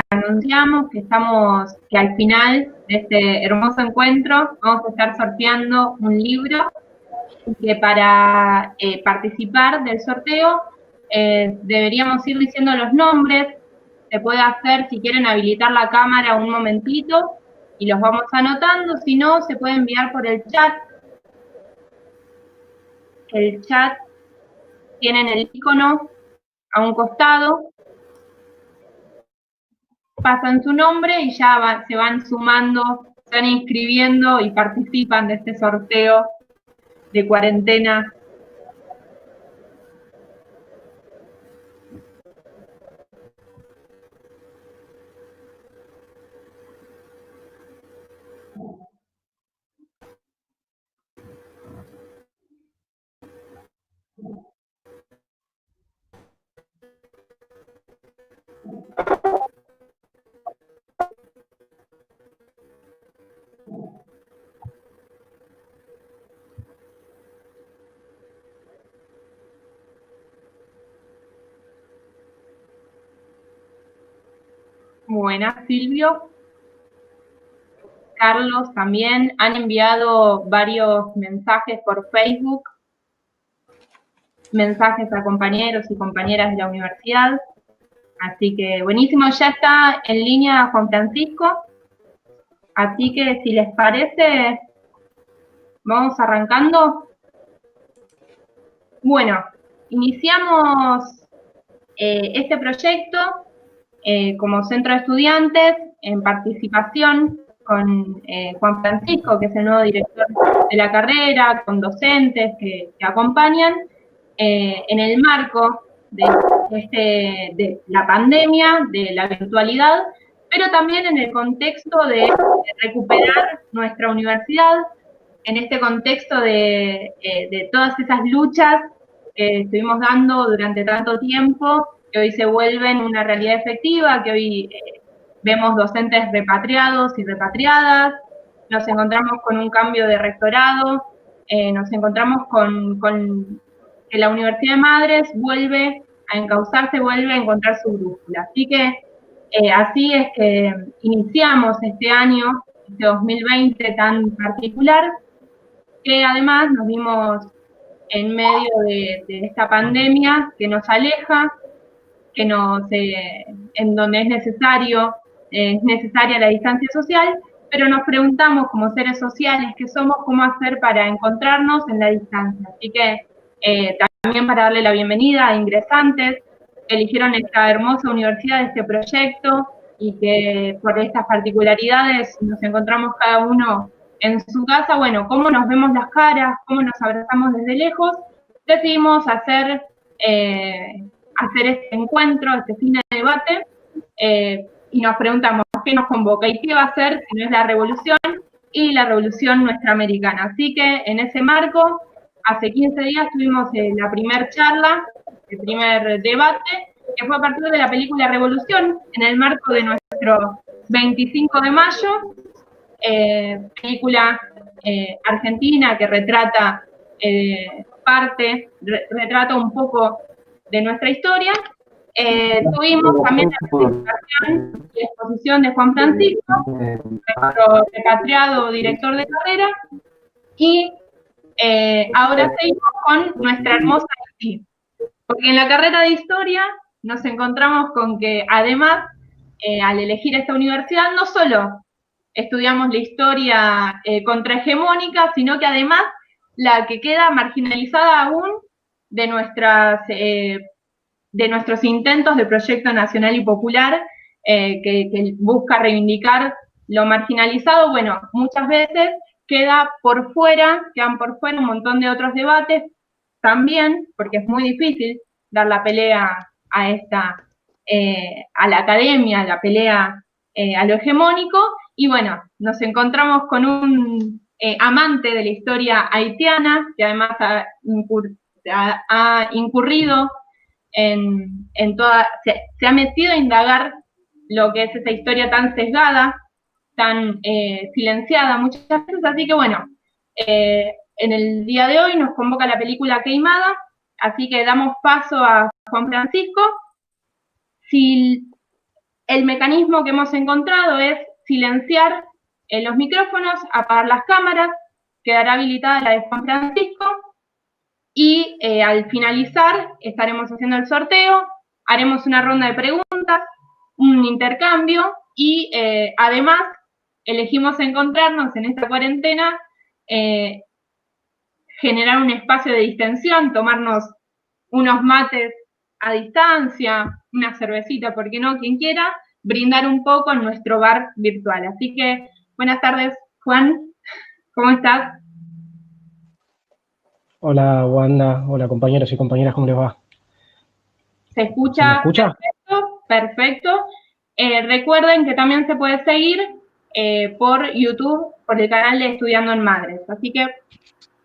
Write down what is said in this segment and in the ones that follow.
anunciamos que al final de este hermoso encuentro vamos a estar sorteando un libro, que para participar del sorteo deberíamos ir diciendo los nombres. Se puede hacer, si quieren, habilitar la cámara un momentito y los vamos anotando. Si no, se puede enviar por el chat. El chat tienen el icono a un costado, pasan su nombre y ya se van sumando, se van inscribiendo y participan de este sorteo de cuarentena. Buenas, Silvio. Carlos también. Han enviado varios mensajes por Facebook, mensajes a compañeros y compañeras de la universidad. Así que buenísimo, ya está en línea Juan Francisco. Así que si les parece, vamos arrancando. Bueno, iniciamos este proyecto como centro de estudiantes en participación con Juan Francisco, que es el nuevo director de la carrera, con docentes que acompañan, en el marco de la pandemia, de la virtualidad, pero también en el contexto de recuperar nuestra universidad, en este contexto de todas esas luchas que estuvimos dando durante tanto tiempo, que hoy se vuelven una realidad efectiva, que hoy vemos docentes repatriados y repatriadas, nos encontramos con un cambio de rectorado, nos encontramos con que la Universidad de Madres vuelve a encauzarse, vuelve a encontrar su brújula. Así que así es que iniciamos este año, este 2020 tan particular, que además nos vimos en medio de esta pandemia que nos aleja, que en donde es necesaria la distancia social, pero nos preguntamos como seres sociales que somos, cómo hacer para encontrarnos en la distancia. Así que también para darle la bienvenida a ingresantes que eligieron esta hermosa universidad, este proyecto, y que por estas particularidades nos encontramos cada uno en su casa. Bueno, cómo nos vemos las caras, cómo nos abrazamos desde lejos, decidimos hacer este encuentro, este fin de debate, y nos preguntamos qué nos convoca y qué va a ser si no es la revolución y la revolución nuestra americana. Así que en ese marco, hace 15 días tuvimos la primer charla, el primer debate, que fue a partir de la película Revolución, en el marco de nuestro 25 de mayo, película argentina que retrata retrata un poco de nuestra historia. Tuvimos también la presentación y exposición de Juan Francisco, nuestro repatriado director de carrera, y ahora seguimos con nuestra hermosa IT, porque en la carrera de historia nos encontramos con que además, al elegir esta universidad, no solo estudiamos la historia contrahegemónica, sino que además la que queda marginalizada aún de nuestros intentos de proyecto nacional y popular, que busca reivindicar lo marginalizado. Bueno, muchas veces quedan por fuera un montón de otros debates también, porque es muy difícil dar la pelea a la academia, la pelea a lo hegemónico, y bueno, nos encontramos con un amante de la historia haitiana, que además ha incurrido en toda, se ha metido a indagar lo que es esa historia tan sesgada, tan silenciada muchas veces. Así que bueno, en el día de hoy nos convoca la película Queimada, así que damos paso a Juan Francisco. Si el mecanismo que hemos encontrado es silenciar los micrófonos, apagar las cámaras, quedará habilitada la de Juan Francisco, y al finalizar estaremos haciendo el sorteo, haremos una ronda de preguntas, un intercambio, y además elegimos encontrarnos en esta cuarentena, generar un espacio de distensión, tomarnos unos mates a distancia, una cervecita, ¿por qué no? Quien quiera, brindar un poco en nuestro bar virtual. Así que, buenas tardes, Juan, ¿cómo estás? Hola Wanda, hola compañeros y compañeras, ¿cómo les va? ¿Se ¿Se me escucha? escucha? Perfecto, perfecto. Recuerden que también se puede seguir por YouTube, por el canal de Estudiando en Madres. Así que,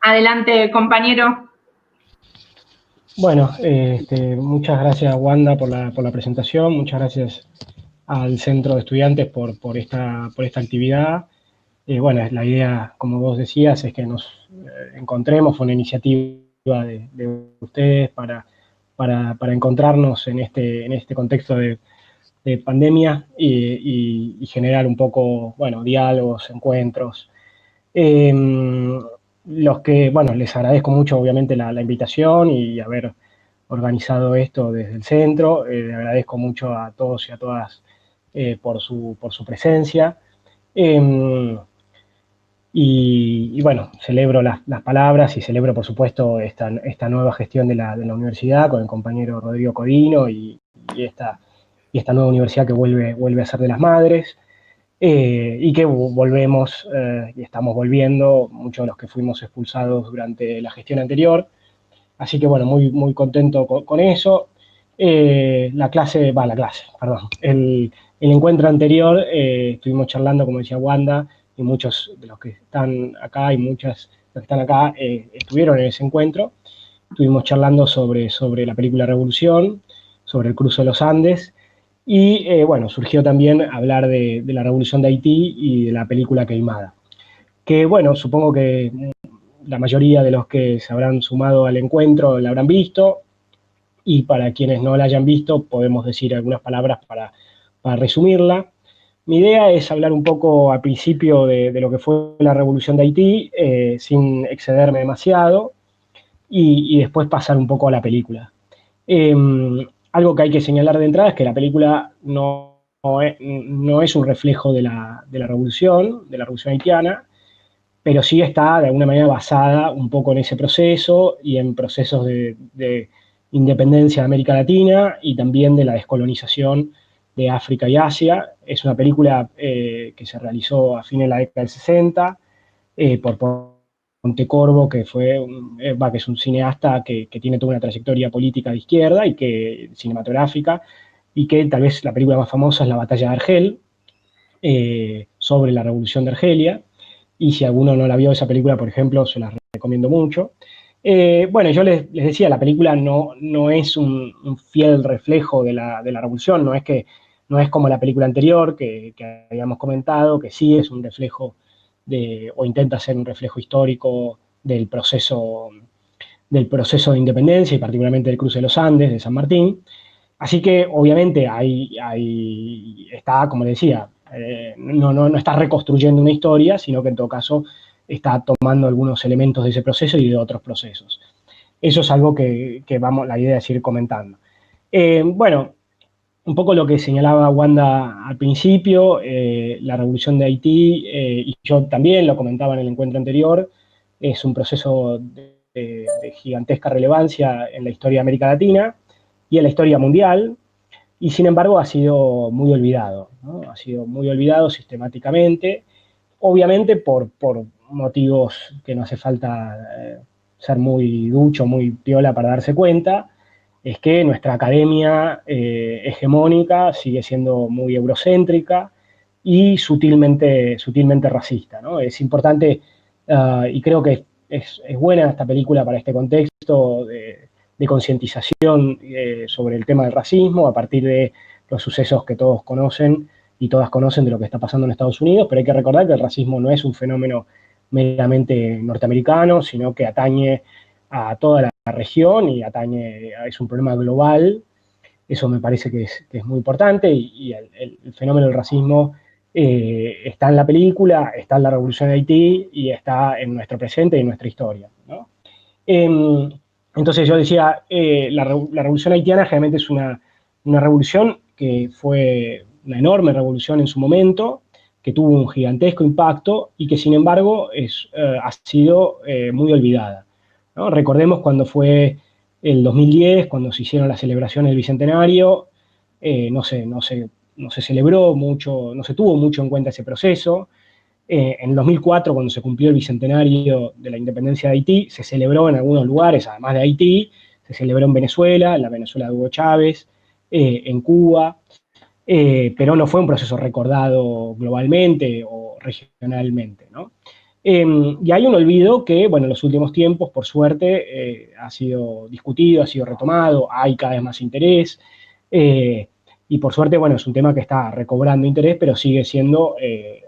adelante, compañero. Bueno, muchas gracias Wanda por la presentación, muchas gracias al Centro de Estudiantes por esta actividad. Bueno, la idea, como vos decías, es que nos encontremos, fue una iniciativa de ustedes para encontrarnos en este contexto de pandemia y generar un poco, bueno, diálogos, encuentros. Eh, los que, bueno, les agradezco mucho, obviamente, la invitación y haber organizado esto desde el centro. Le agradezco mucho a todos y a todas por su presencia. Eh, bueno, celebro las palabras y celebro, por supuesto, esta nueva gestión de la universidad con el compañero Rodrigo Codino y esta nueva universidad que vuelve a ser de las madres. Y que volvemos y estamos volviendo, muchos de los que fuimos expulsados durante la gestión anterior. Así que bueno, muy contento con eso. Perdón. El encuentro anterior estuvimos charlando, como decía Wanda, y muchos de los que están acá y muchas de los que están acá estuvieron en ese encuentro. Estuvimos charlando sobre la película Revolución, sobre el cruce de los Andes, y bueno, surgió también hablar de la revolución de Haití y de la película Queimada. Que bueno, supongo que la mayoría de los que se habrán sumado al encuentro la habrán visto, y para quienes no la hayan visto, podemos decir algunas palabras para resumirla. Mi idea es hablar un poco al principio de lo que fue la revolución de Haití, sin excederme demasiado, y después pasar un poco a la película. Eh, Algo que hay que señalar de entrada es que la película no es un reflejo de la revolución haitiana, pero sí está de alguna manera basada un poco en ese proceso y en procesos de independencia de América Latina y también de la descolonización de África y Asia. Es una película que se realizó a fines de la década del 60 por Pontecorvo, que es un cineasta que tiene toda una trayectoria política de izquierda y cinematográfica, y que tal vez la película más famosa es La Batalla de Argel, sobre la Revolución de Argelia. Y si alguno no la vio esa película, por ejemplo, se la recomiendo mucho. Bueno, yo les decía, la película no es un fiel reflejo de la revolución, no es como la película anterior que habíamos comentado, que sí es un reflejo o intenta ser un reflejo histórico del proceso de independencia y particularmente del cruce de los Andes, de San Martín. Así que obviamente ahí está, como le decía, no está reconstruyendo una historia, sino que en todo caso está tomando algunos elementos de ese proceso y de otros procesos. Eso es algo que la idea es ir comentando. Bueno, un poco lo que señalaba Wanda al principio, la revolución de Haití, y yo también lo comentaba en el encuentro anterior, es un proceso de gigantesca relevancia en la historia de América Latina y en la historia mundial, y sin embargo ha sido muy olvidado, ¿no? Ha sido muy olvidado sistemáticamente, obviamente por motivos que no hace falta ser muy ducho, muy piola para darse cuenta. Es que nuestra academia hegemónica sigue siendo muy eurocéntrica y sutilmente racista, ¿no? Es importante, y creo que es buena esta película para este contexto de concientización sobre el tema del racismo a partir de los sucesos que todos conocen y todas conocen de lo que está pasando en Estados Unidos, pero hay que recordar que el racismo no es un fenómeno meramente norteamericano, sino que atañe a toda la región y es un problema global Eso me parece que es muy importante, y el fenómeno del racismo está en la película, está en la Revolución de Haití y está en nuestro presente y en nuestra historia, ¿no? Entonces yo decía, la revolución haitiana generalmente es una revolución que fue una enorme revolución en su momento, que tuvo un gigantesco impacto y que sin embargo ha sido muy olvidada, ¿no? Recordemos cuando fue el 2010, cuando se hicieron las celebraciones del Bicentenario, no se celebró mucho, no se tuvo mucho en cuenta ese proceso. En 2004, cuando se cumplió el bicentenario de la independencia de Haití, se celebró en algunos lugares, además de Haití, se celebró en Venezuela, en la Venezuela de Hugo Chávez, en Cuba, pero no fue un proceso recordado globalmente o regionalmente, ¿no? Y hay un olvido que, bueno, en los últimos tiempos, por suerte, ha sido discutido, ha sido retomado, hay cada vez más interés, y por suerte, bueno, es un tema que está recobrando interés, pero sigue siendo,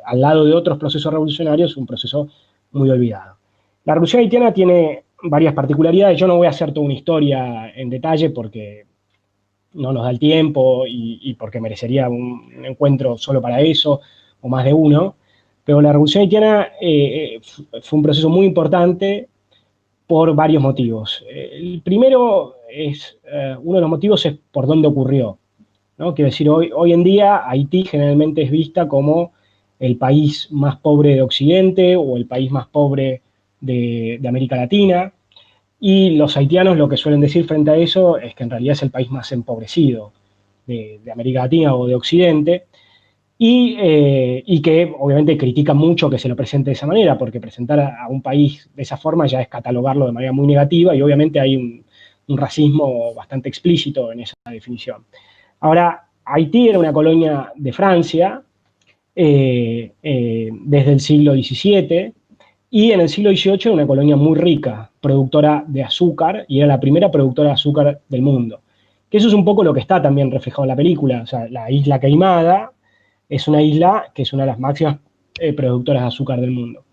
al lado de otros procesos revolucionarios, un proceso muy olvidado. La revolución haitiana tiene varias particularidades. Yo no voy a hacer toda una historia en detalle porque no nos da el tiempo y porque merecería un encuentro solo para eso, o más de uno. Pero la revolución haitiana fue un proceso muy importante por varios motivos. El primero uno de los motivos es por dónde ocurrió, ¿no? Quiero decir, hoy en día Haití generalmente es vista como el país más pobre de Occidente o el país más pobre de América Latina, y los haitianos lo que suelen decir frente a eso es que en realidad es el país más empobrecido de América Latina o de Occidente, y que obviamente critican mucho que se lo presente de esa manera, porque presentar a un país de esa forma ya es catalogarlo de manera muy negativa, y obviamente hay un racismo bastante explícito en esa definición. Ahora, Haití era una colonia de Francia desde el siglo XVII, y en el siglo XVIII era una colonia muy rica, productora de azúcar, y era la primera productora de azúcar del mundo. Que eso es un poco lo que está también reflejado en la película. O sea, la isla Queimada es una isla que es una de las máximas productoras de azúcar del mundo.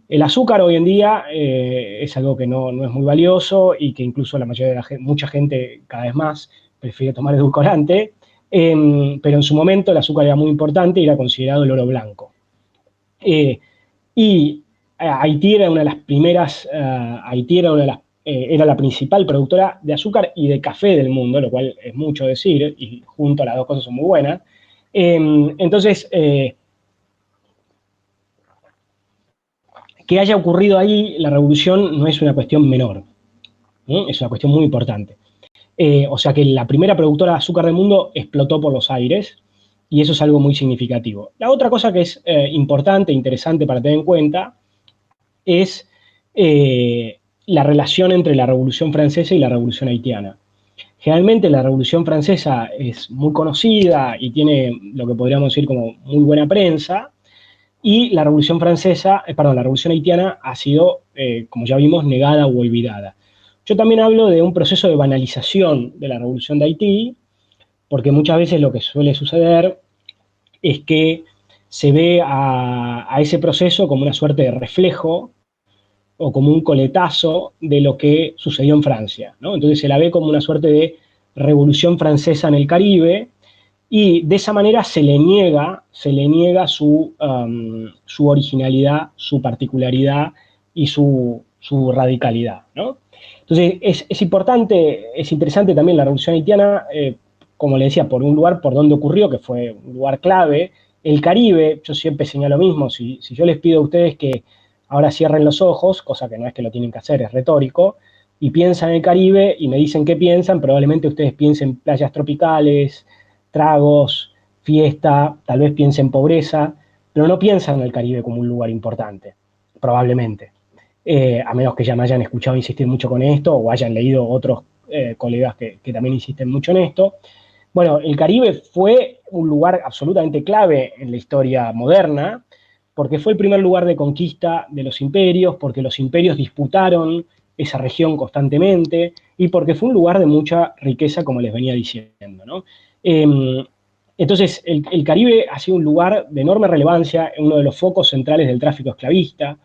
El azúcar hoy en día es algo que no es muy valioso, y que incluso la mayoría de la gente, mucha gente cada vez más prefiere tomar edulcorante, pero en su momento el azúcar era muy importante y era considerado el oro blanco. Y Haití era una de las primeras, Haití era, una de las, era la principal productora de azúcar y de café del mundo, lo cual es mucho decir, y junto a las dos cosas son muy buenas. Entonces, que haya ocurrido ahí la revolución no es una cuestión menor, ¿no? Es una cuestión muy importante. O sea que la primera productora de azúcar del mundo explotó por los aires, y eso es algo muy significativo. La otra cosa que es importante e interesante para tener en cuenta es la relación entre la Revolución Francesa y la Revolución Haitiana. Generalmente la Revolución Francesa es muy conocida y tiene lo que podríamos decir como muy buena prensa, y la Revolución Francesa, la Revolución Haitiana ha sido, como ya vimos, negada o olvidada. Yo también hablo de un proceso de banalización de la Revolución de Haití, porque muchas veces lo que suele suceder es que se ve a ese proceso como una suerte de reflejo o como un coletazo de lo que sucedió en Francia, ¿no? Entonces se la ve como una suerte de revolución francesa en el Caribe, y de esa manera se le niega su originalidad, su particularidad y su radicalidad, ¿no? Entonces es importante, es interesante también la revolución haitiana, como le decía, por un lugar por donde ocurrió, que fue un lugar clave. El Caribe, yo siempre señalo lo mismo, si yo les pido a ustedes que ahora cierren los ojos, cosa que no es que lo tienen que hacer, es retórico, y piensan en el Caribe y me dicen qué piensan, probablemente ustedes piensen playas tropicales, tragos, fiesta, tal vez piensen pobreza, pero no piensan en el Caribe como un lugar importante, probablemente. A menos que ya me hayan escuchado insistir mucho con esto, o hayan leído otros colegas que también insisten mucho en esto. Bueno, el Caribe fue un lugar absolutamente clave en la historia moderna, porque fue el primer lugar de conquista de los imperios, porque los imperios disputaron esa región constantemente, y porque fue un lugar de mucha riqueza, como les venía diciendo, ¿no? Entonces, el Caribe ha sido un lugar de enorme relevancia, uno de los focos centrales del tráfico esclavista,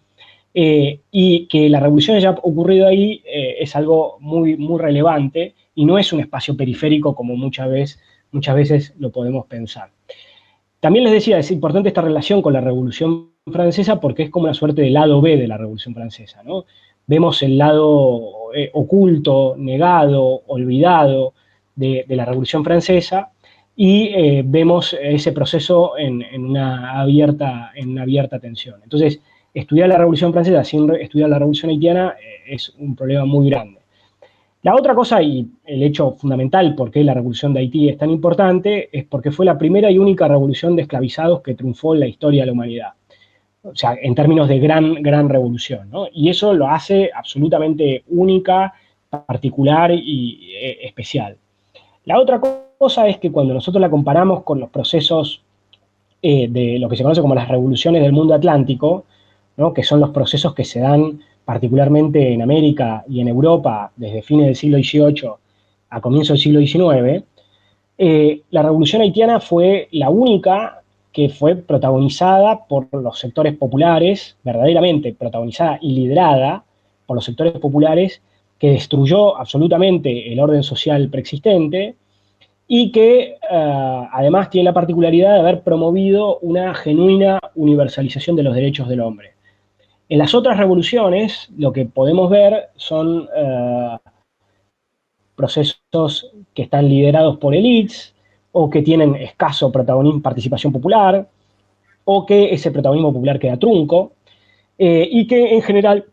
y que la revolución haya ocurrido ahí es algo muy, muy relevante y no es un espacio periférico como muchas veces lo podemos pensar. También les decía, es importante esta relación con la Revolución Francesa porque es como una suerte de lado B de la Revolución Francesa, ¿no? Vemos el lado oculto, negado, olvidado de la Revolución Francesa y vemos ese proceso en una abierta tensión. Entonces, estudiar la Revolución Francesa sin estudiar la Revolución Haitiana es un problema muy grande. La otra cosa, y el hecho fundamental por qué la revolución de Haití es tan importante, es porque fue la primera y única revolución de esclavizados que triunfó en la historia de la humanidad. O sea, en términos de gran revolución, ¿no? Y eso lo hace absolutamente única, particular y especial. La otra cosa es que cuando nosotros la comparamos con los procesos de lo que se conoce como las revoluciones del mundo atlántico, ¿no? Que son los procesos que se dan particularmente en América y en Europa desde fines del siglo XVIII a comienzos del siglo XIX, la revolución haitiana fue la única que fue protagonizada por los sectores populares, verdaderamente protagonizada y liderada por los sectores populares, que destruyó absolutamente el orden social preexistente y que además tiene la particularidad de haber promovido una genuina universalización de los derechos del hombre. En las otras revoluciones, lo que podemos ver son procesos que están liderados por élites o que tienen escaso protagonismo, participación popular, o que ese protagonismo popular queda trunco, y que en general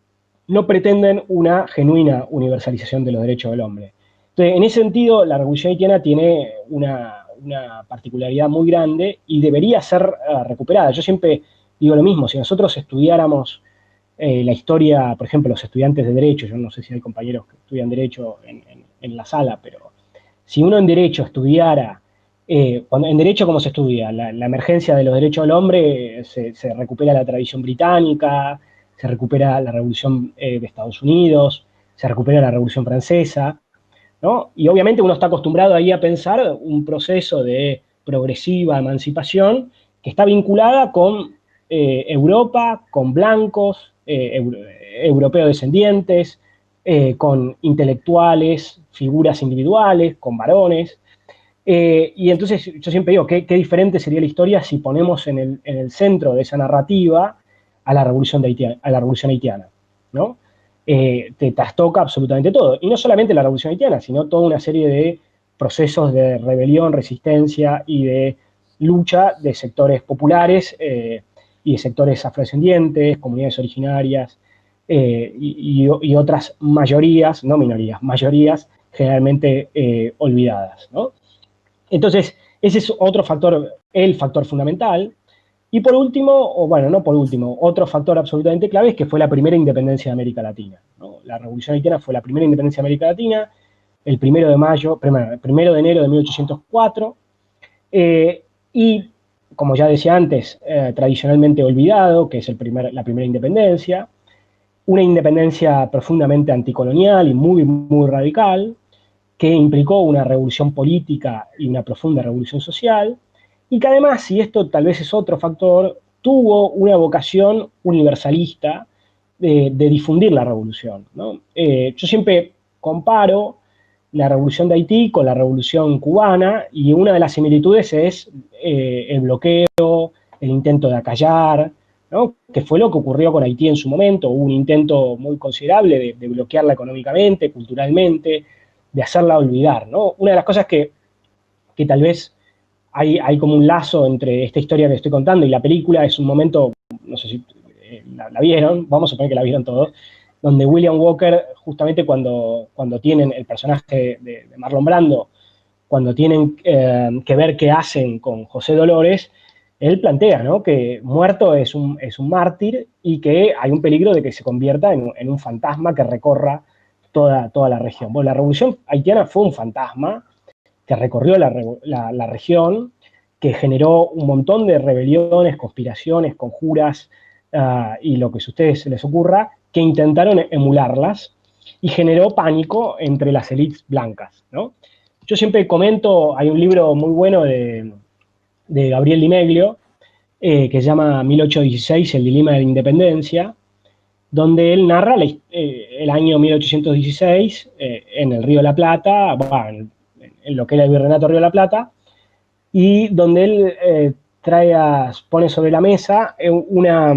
no pretenden una genuina universalización de los derechos del hombre. Entonces, en ese sentido, la revolución haitiana tiene una particularidad muy grande y debería ser recuperada. Yo siempre digo lo mismo, si nosotros estudiáramos la historia, por ejemplo, los estudiantes de Derecho, yo no sé si hay compañeros que estudian Derecho en la sala, pero si uno en Derecho estudiara, en Derecho, ¿cómo se estudia? La emergencia de los derechos del hombre, se recupera la tradición británica, se recupera la Revolución de Estados Unidos, se recupera la Revolución Francesa, ¿no? Y obviamente uno está acostumbrado ahí a pensar un proceso de progresiva emancipación que está vinculada con Europa, con blancos, europeos descendientes, con intelectuales, figuras individuales, con varones. Y entonces yo siempre digo, ¿qué diferente sería la historia si ponemos en el centro de esa narrativa a la revolución haitiana, ¿no? Te trastoca absolutamente todo. Y no solamente la revolución haitiana, sino toda una serie de procesos de rebelión, resistencia y de lucha de sectores populares y de sectores afrodescendientes, comunidades originarias y otras mayorías, no minorías, mayorías generalmente olvidadas, ¿no? Entonces, ese es otro factor, el factor fundamental. Y por último, o bueno, no por último, otro factor absolutamente clave es que fue la primera independencia de América Latina, ¿no? La revolución haitiana fue la primera independencia de América Latina, el 1 de enero de 1804, y como ya decía antes, tradicionalmente olvidado, que es la primera independencia, una independencia profundamente anticolonial y muy, muy radical, que implicó una revolución política y una profunda revolución social, y que además, y esto tal vez es otro factor, tuvo una vocación universalista de difundir la revolución, ¿no? Yo siempre comparo la revolución de Haití con la revolución cubana, y una de las similitudes es el bloqueo, el intento de acallar, ¿no? Que fue lo que ocurrió con Haití en su momento. Hubo un intento muy considerable de bloquearla económicamente, culturalmente, de hacerla olvidar, ¿no? Una de las cosas que tal vez hay como un lazo entre esta historia que estoy contando y la película, es un momento, no sé si la vieron, vamos a suponer que la vieron todos, donde William Walker, justamente cuando tienen el personaje de Marlon Brando, cuando tienen que ver qué hacen con José Dolores, él plantea, ¿no?, que muerto es un mártir y que hay un peligro de que se convierta en un fantasma que recorra toda la región. Bueno, la revolución haitiana fue un fantasma que recorrió la región, que generó un montón de rebeliones, conspiraciones, conjuras y lo que a ustedes se les ocurra, que intentaron emularlas y generó pánico entre las élites blancas, ¿no? Yo siempre comento, hay un libro muy bueno de Gabriel Di Meglio, que se llama 1816, El dilema de la independencia, donde él narra el año 1816 en el Río de la Plata, bueno, en lo que era el Virreinato Río de la Plata, y donde él pone sobre la mesa una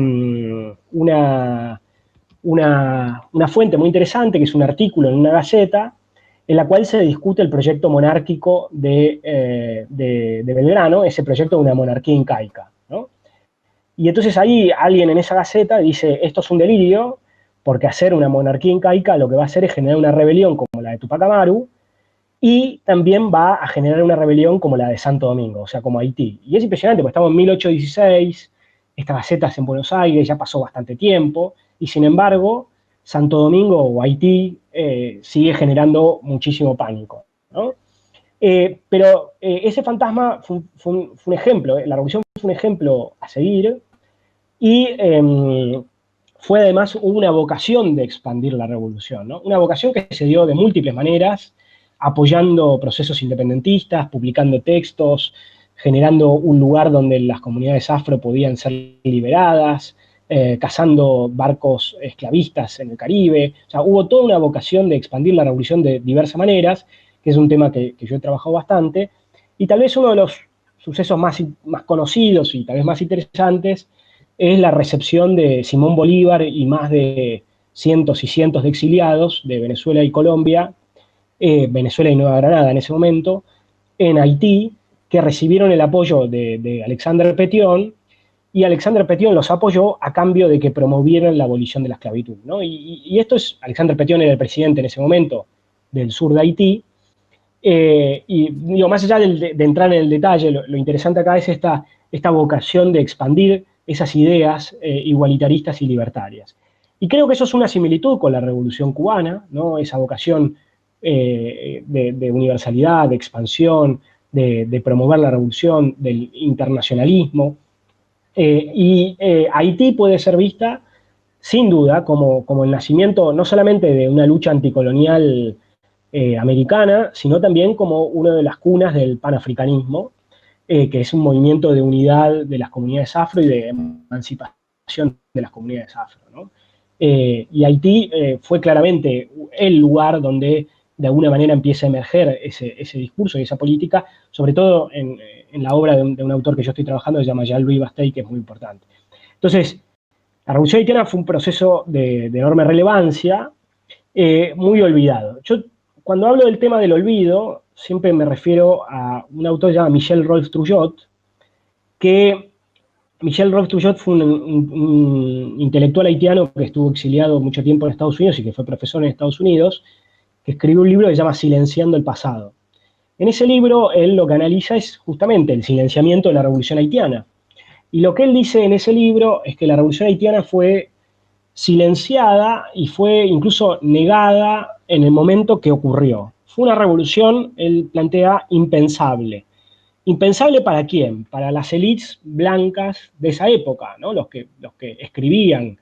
fuente muy interesante, que es un artículo en una gaceta, en la cual se discute el proyecto monárquico de Belgrano, ese proyecto de una monarquía incaica, ¿no? Y entonces ahí alguien en esa gaceta dice, esto es un delirio, porque hacer una monarquía incaica lo que va a hacer es generar una rebelión como la de Tupac Amaru, y también va a generar una rebelión como la de Santo Domingo, o sea, como Haití. Y es impresionante, porque estamos en 1816, esta gaceta es en Buenos Aires, ya pasó bastante tiempo, y sin embargo, Santo Domingo o Haití sigue generando muchísimo pánico, ¿no? Pero ese fantasma fue un ejemplo, la revolución fue un ejemplo a seguir, y fue además una vocación de expandir la revolución, ¿no? Una vocación que se dio de múltiples maneras, apoyando procesos independentistas, publicando textos, generando un lugar donde las comunidades afro podían ser liberadas, cazando barcos esclavistas en el Caribe. O sea, hubo toda una vocación de expandir la revolución de diversas maneras, que es un tema que yo he trabajado bastante, y tal vez uno de los sucesos más conocidos y tal vez más interesantes es la recepción de Simón Bolívar y más de cientos y cientos de exiliados de Venezuela y Colombia, Venezuela y Nueva Granada en ese momento, en Haití, que recibieron el apoyo de Alexandre Pétion, y Alexandre Pétion los apoyó a cambio de que promovieran la abolición de la esclavitud, ¿no? Y esto es, Alexandre Pétion era el presidente en ese momento del sur de Haití, y digo, más allá de entrar en el detalle, lo interesante acá es esta vocación de expandir esas ideas igualitaristas y libertarias. Y creo que eso es una similitud con la Revolución Cubana, ¿no? Esa vocación de universalidad, de expansión, de promover la revolución, del internacionalismo. Haití puede ser vista, sin duda, como el nacimiento no solamente de una lucha anticolonial americana, sino también como una de las cunas del panafricanismo, que es un movimiento de unidad de las comunidades afro y de emancipación de las comunidades afro, ¿no? Y Haití fue claramente el lugar donde de alguna manera empieza a emerger ese discurso y esa política, sobre todo en la obra de un autor que yo estoy trabajando, que se llama Jean-Louis Bastei, que es muy importante. Entonces, la Revolución Haitiana fue un proceso de enorme relevancia, muy olvidado. Yo, cuando hablo del tema del olvido, siempre me refiero a un autor llamado Michel Rolf-Trouillot, que Michel Rolf-Trouillot fue un intelectual haitiano que estuvo exiliado mucho tiempo en Estados Unidos y que fue profesor en Estados Unidos, que escribió un libro que se llama Silenciando el pasado. En ese libro, él lo que analiza es justamente el silenciamiento de la Revolución Haitiana. Y lo que él dice en ese libro es que la Revolución Haitiana fue silenciada y fue incluso negada en el momento que ocurrió. Fue una revolución, él plantea, impensable. ¿Impensable para quién? Para las élites blancas de esa época, ¿no? Los que escribían,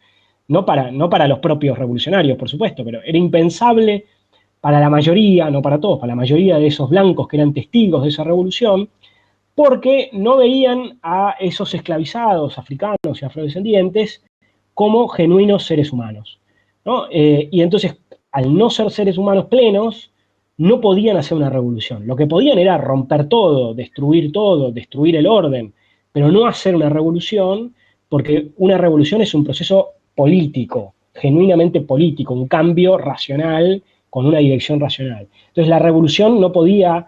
no para los propios revolucionarios, por supuesto, pero era impensable para la mayoría, no para todos, para la mayoría de esos blancos que eran testigos de esa revolución, porque no veían a esos esclavizados africanos y afrodescendientes como genuinos seres humanos, ¿no? Y entonces, al no ser seres humanos plenos, no podían hacer una revolución. Lo que podían era romper todo, destruir el orden, pero no hacer una revolución, porque una revolución es un proceso político, genuinamente político, un cambio racional con una dirección racional. Entonces la revolución no podía,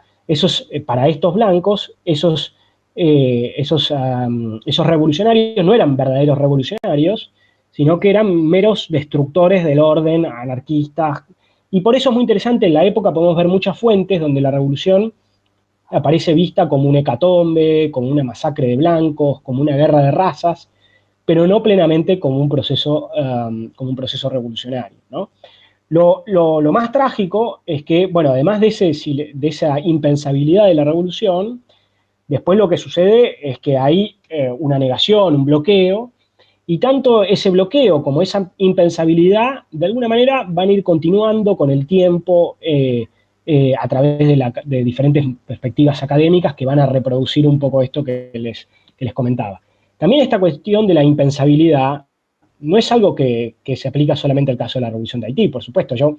para estos blancos, esos revolucionarios no eran verdaderos revolucionarios, sino que eran meros destructores del orden, anarquistas. Y por eso es muy interesante, en la época podemos ver muchas fuentes donde la revolución aparece vista como un hecatombe, como una masacre de blancos, como una guerra de razas, pero no plenamente como un proceso revolucionario, ¿no? Lo más trágico es que, bueno, además de esa impensabilidad de la revolución, después lo que sucede es que hay una negación, un bloqueo, y tanto ese bloqueo como esa impensabilidad, de alguna manera, van a ir continuando con el tiempo a través de diferentes perspectivas académicas que van a reproducir un poco esto que les comentaba. También esta cuestión de la impensabilidad no es algo que se aplica solamente al caso de la Revolución de Haití, por supuesto. Yo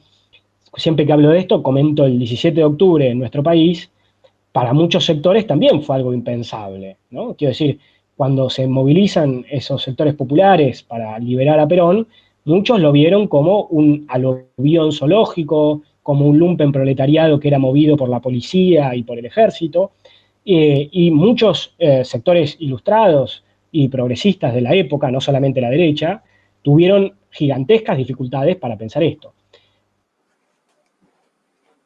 siempre que hablo de esto comento el 17 de octubre en nuestro país. Para muchos sectores también fue algo impensable, ¿no? Quiero decir, cuando se movilizan esos sectores populares para liberar a Perón, muchos lo vieron como un aluvión zoológico, como un lumpen proletariado que era movido por la policía y por el ejército, y muchos sectores ilustrados y progresistas de la época, no solamente la derecha, tuvieron gigantescas dificultades para pensar esto.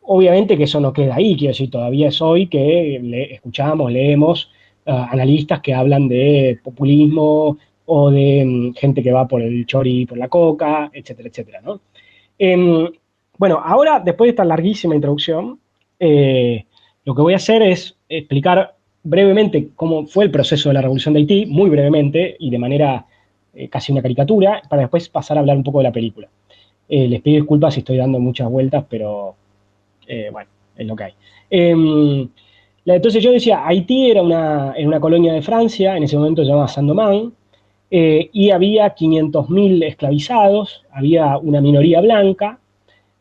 Obviamente que eso no queda ahí, quiero decir, todavía es hoy que escuchamos, leemos analistas que hablan de populismo o de gente que va por el chori y por la coca, etcétera, etcétera, ¿no? Bueno, ahora, después de esta larguísima introducción, lo que voy a hacer es explicar brevemente cómo fue el proceso de la Revolución de Haití, muy brevemente y de manera casi una caricatura, para después pasar a hablar un poco de la película. Les pido disculpas si estoy dando muchas vueltas, pero bueno, es lo que hay. Entonces yo decía, Haití era una colonia de Francia, en ese momento se llamaba Saint-Domingue, y había 500.000 esclavizados, había una minoría blanca,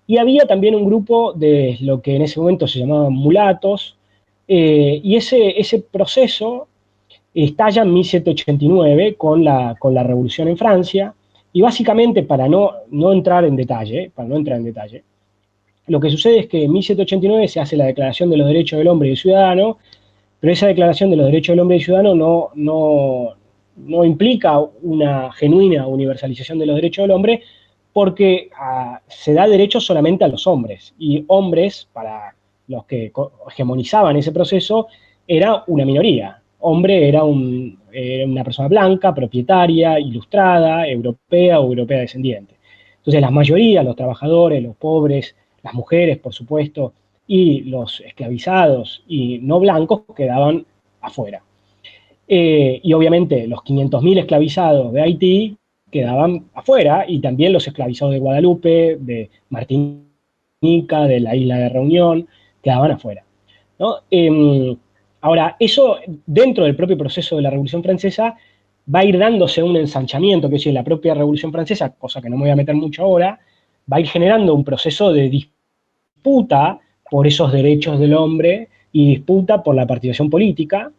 y había también un grupo de lo que en ese momento se llamaban mulatos, y ese proceso estalla en 1789 con la Revolución en Francia, y básicamente, para no entrar en detalle, lo que sucede es que en 1789 se hace la Declaración de los Derechos del Hombre y del Ciudadano, pero esa Declaración de los Derechos del Hombre y del Ciudadano no implica una genuina universalización de los derechos del hombre, porque se da derechos solamente a los hombres, y hombres, para los que hegemonizaban ese proceso, era una minoría. Hombre era una persona blanca, propietaria, ilustrada, europea o europea descendiente. Entonces la mayoría, los trabajadores, los pobres, las mujeres, por supuesto, y los esclavizados y no blancos quedaban afuera. Y obviamente los 500.000 esclavizados de Haití quedaban afuera, y también los esclavizados de Guadalupe, de Martinica, de la isla de Reunión, quedaban afuera, ¿no? Ahora, eso dentro del propio proceso de la Revolución Francesa va a ir dándose un ensanchamiento, que es decir, la propia Revolución Francesa, cosa que no me voy a meter mucho ahora, va a ir generando un proceso de disputa por esos derechos del hombre y disputa por la participación política.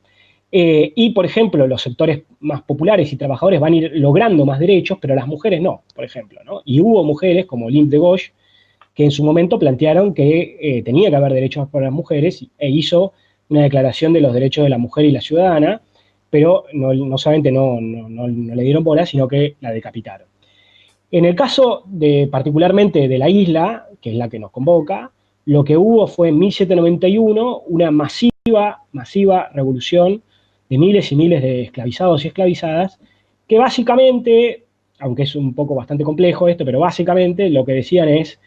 Y, por ejemplo, los sectores más populares y trabajadores van a ir logrando más derechos, pero las mujeres no, por ejemplo, ¿no? Y hubo mujeres como Olympe de Gouges que en su momento plantearon que tenía que haber derechos para las mujeres, e hizo una declaración de los derechos de la mujer y la ciudadana, pero no solamente no le dieron bola, sino que la decapitaron. En el caso particularmente de la isla, que es la que nos convoca, lo que hubo fue en 1791 una masiva revolución de miles y miles de esclavizados y esclavizadas, que básicamente, aunque es un poco bastante complejo esto, pero básicamente lo que decían es: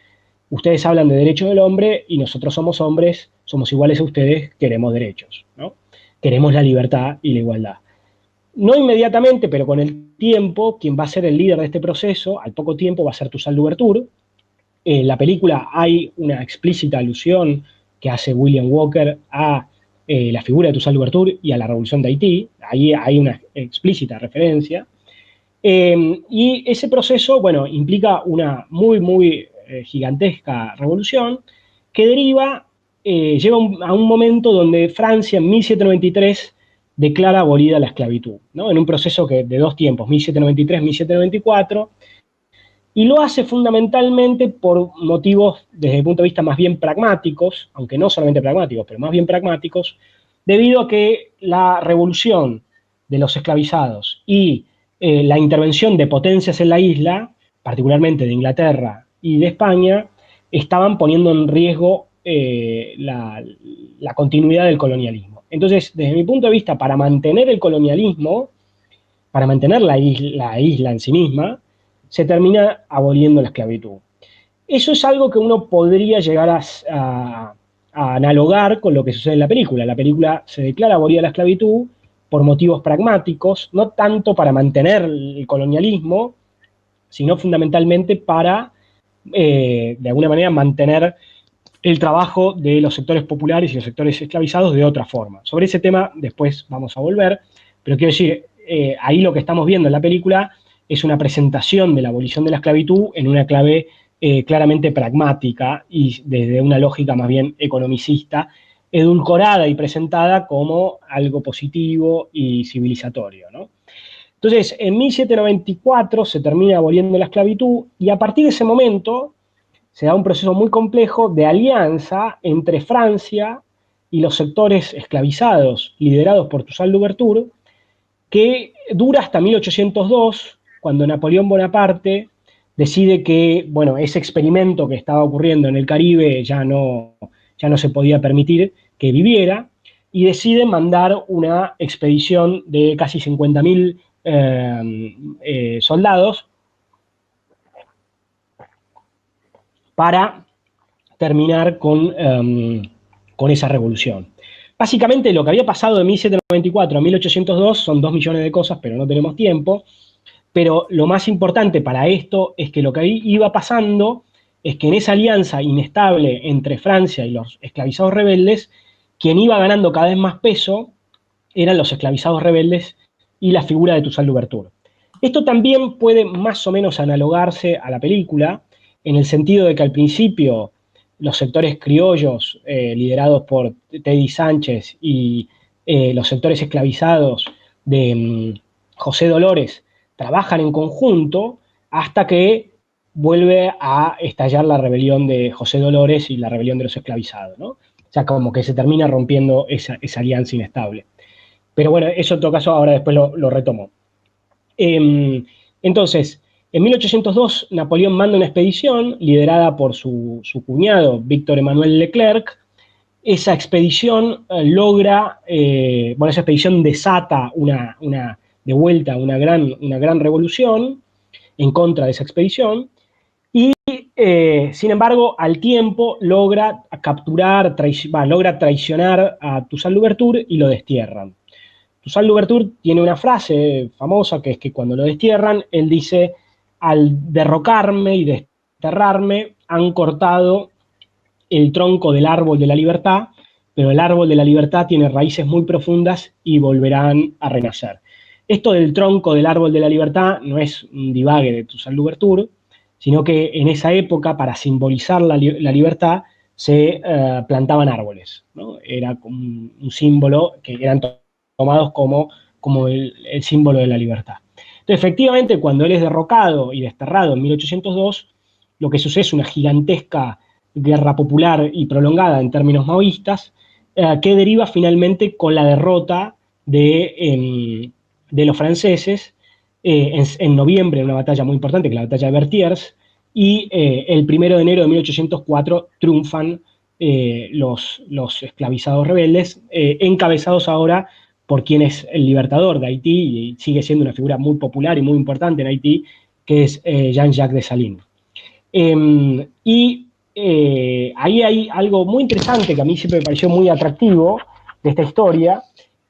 ustedes hablan de derechos del hombre y nosotros somos hombres, somos iguales a ustedes, queremos derechos, ¿no? Queremos la libertad y la igualdad. No inmediatamente, pero con el tiempo, quien va a ser el líder de este proceso, al poco tiempo, va a ser Toussaint Louverture. En la película hay una explícita alusión que hace William Walker a la figura de Toussaint Louverture y a la Revolución de Haití. Ahí hay una explícita referencia. Y ese proceso, bueno, implica una muy gigantesca revolución que llega a un momento donde Francia, en 1793, declara abolida la esclavitud, ¿no? En un proceso de dos tiempos, 1793-1794, y lo hace fundamentalmente por motivos desde el punto de vista más bien pragmáticos, aunque no solamente pragmáticos, pero más bien pragmáticos, debido a que la revolución de los esclavizados y la intervención de potencias en la isla, particularmente de Inglaterra y de España, estaban poniendo en riesgo la continuidad del colonialismo. Entonces, desde mi punto de vista, para mantener el colonialismo, para mantener la isla en sí misma, se termina aboliendo la esclavitud. Eso es algo que uno podría llegar a analogar con lo que sucede en la película. La película se declara abolida la esclavitud por motivos pragmáticos, no tanto para mantener el colonialismo, sino fundamentalmente para, de alguna manera, mantener el trabajo de los sectores populares y los sectores esclavizados de otra forma. Sobre ese tema después vamos a volver, pero quiero decir, ahí lo que estamos viendo en la película es una presentación de la abolición de la esclavitud en una clave claramente pragmática y desde una lógica más bien economicista, edulcorada y presentada como algo positivo y civilizatorio, ¿no? Entonces, en 1794 se termina aboliendo la esclavitud y a partir de ese momento se da un proceso muy complejo de alianza entre Francia y los sectores esclavizados liderados por Toussaint Louverture, que dura hasta 1802, cuando Napoleón Bonaparte decide que, bueno, ese experimento que estaba ocurriendo en el Caribe ya no se podía permitir que viviera, y decide mandar una expedición de casi 50.000 soldados para terminar con esa revolución. Básicamente lo que había pasado de 1794 a 1802 son 2 millones de cosas, pero no tenemos tiempo. Pero lo más importante para esto es que lo que iba pasando es que en esa alianza inestable entre Francia y los esclavizados rebeldes, quien iba ganando cada vez más peso eran los esclavizados rebeldes y la figura de Toussaint Louverture. Esto también puede más o menos analogarse a la película, en el sentido de que al principio los sectores criollos liderados por Teddy Sánchez y los sectores esclavizados de José Dolores trabajan en conjunto hasta que vuelve a estallar la rebelión de José Dolores y la rebelión de los esclavizados, ¿no? O sea, como que se termina rompiendo esa alianza inestable. Pero bueno, eso en todo caso ahora después lo retomo. Entonces, en 1802 Napoleón manda una expedición liderada por su cuñado Víctor Emmanuel Leclerc. Esa expedición logra, bueno, esa expedición desata de vuelta una gran revolución en contra de esa expedición y, sin embargo, al tiempo logra capturar, logra traicionar a Toussaint Louverture y lo destierran. Toussaint Louverture tiene una frase famosa que es que cuando lo destierran, él dice: al derrocarme y desterrarme, han cortado el tronco del árbol de la libertad, pero el árbol de la libertad tiene raíces muy profundas y volverán a renacer. Esto del tronco del árbol de la libertad no es un divague de Toussaint Louverture, sino que en esa época, para simbolizar la libertad, se plantaban árboles, ¿no? Era un símbolo que eran tomados como el símbolo de la libertad. Entonces, efectivamente, cuando él es derrocado y desterrado en 1802, lo que sucede es una gigantesca guerra popular y prolongada en términos maoístas, que deriva finalmente con la derrota de los franceses en noviembre, en una batalla muy importante, que es la batalla de Vertiers, y el 1 de enero de 1804 triunfan los esclavizados rebeldes, encabezados ahora por quien es el libertador de Haití, y sigue siendo una figura muy popular y muy importante en Haití, que es Jean-Jacques Dessalines. Ahí hay algo muy interesante que a mí siempre me pareció muy atractivo de esta historia,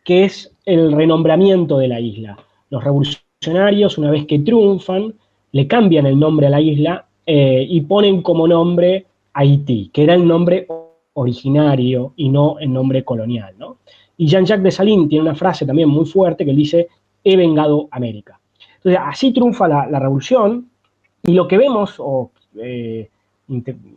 que es el renombramiento de la isla. Los revolucionarios, una vez que triunfan, le cambian el nombre a la isla y ponen como nombre Haití, que era el nombre originario y no el nombre colonial, ¿no? Y Jean-Jacques Dessalines tiene una frase también muy fuerte que él dice: he vengado América. Entonces, así triunfa la revolución, y lo que vemos,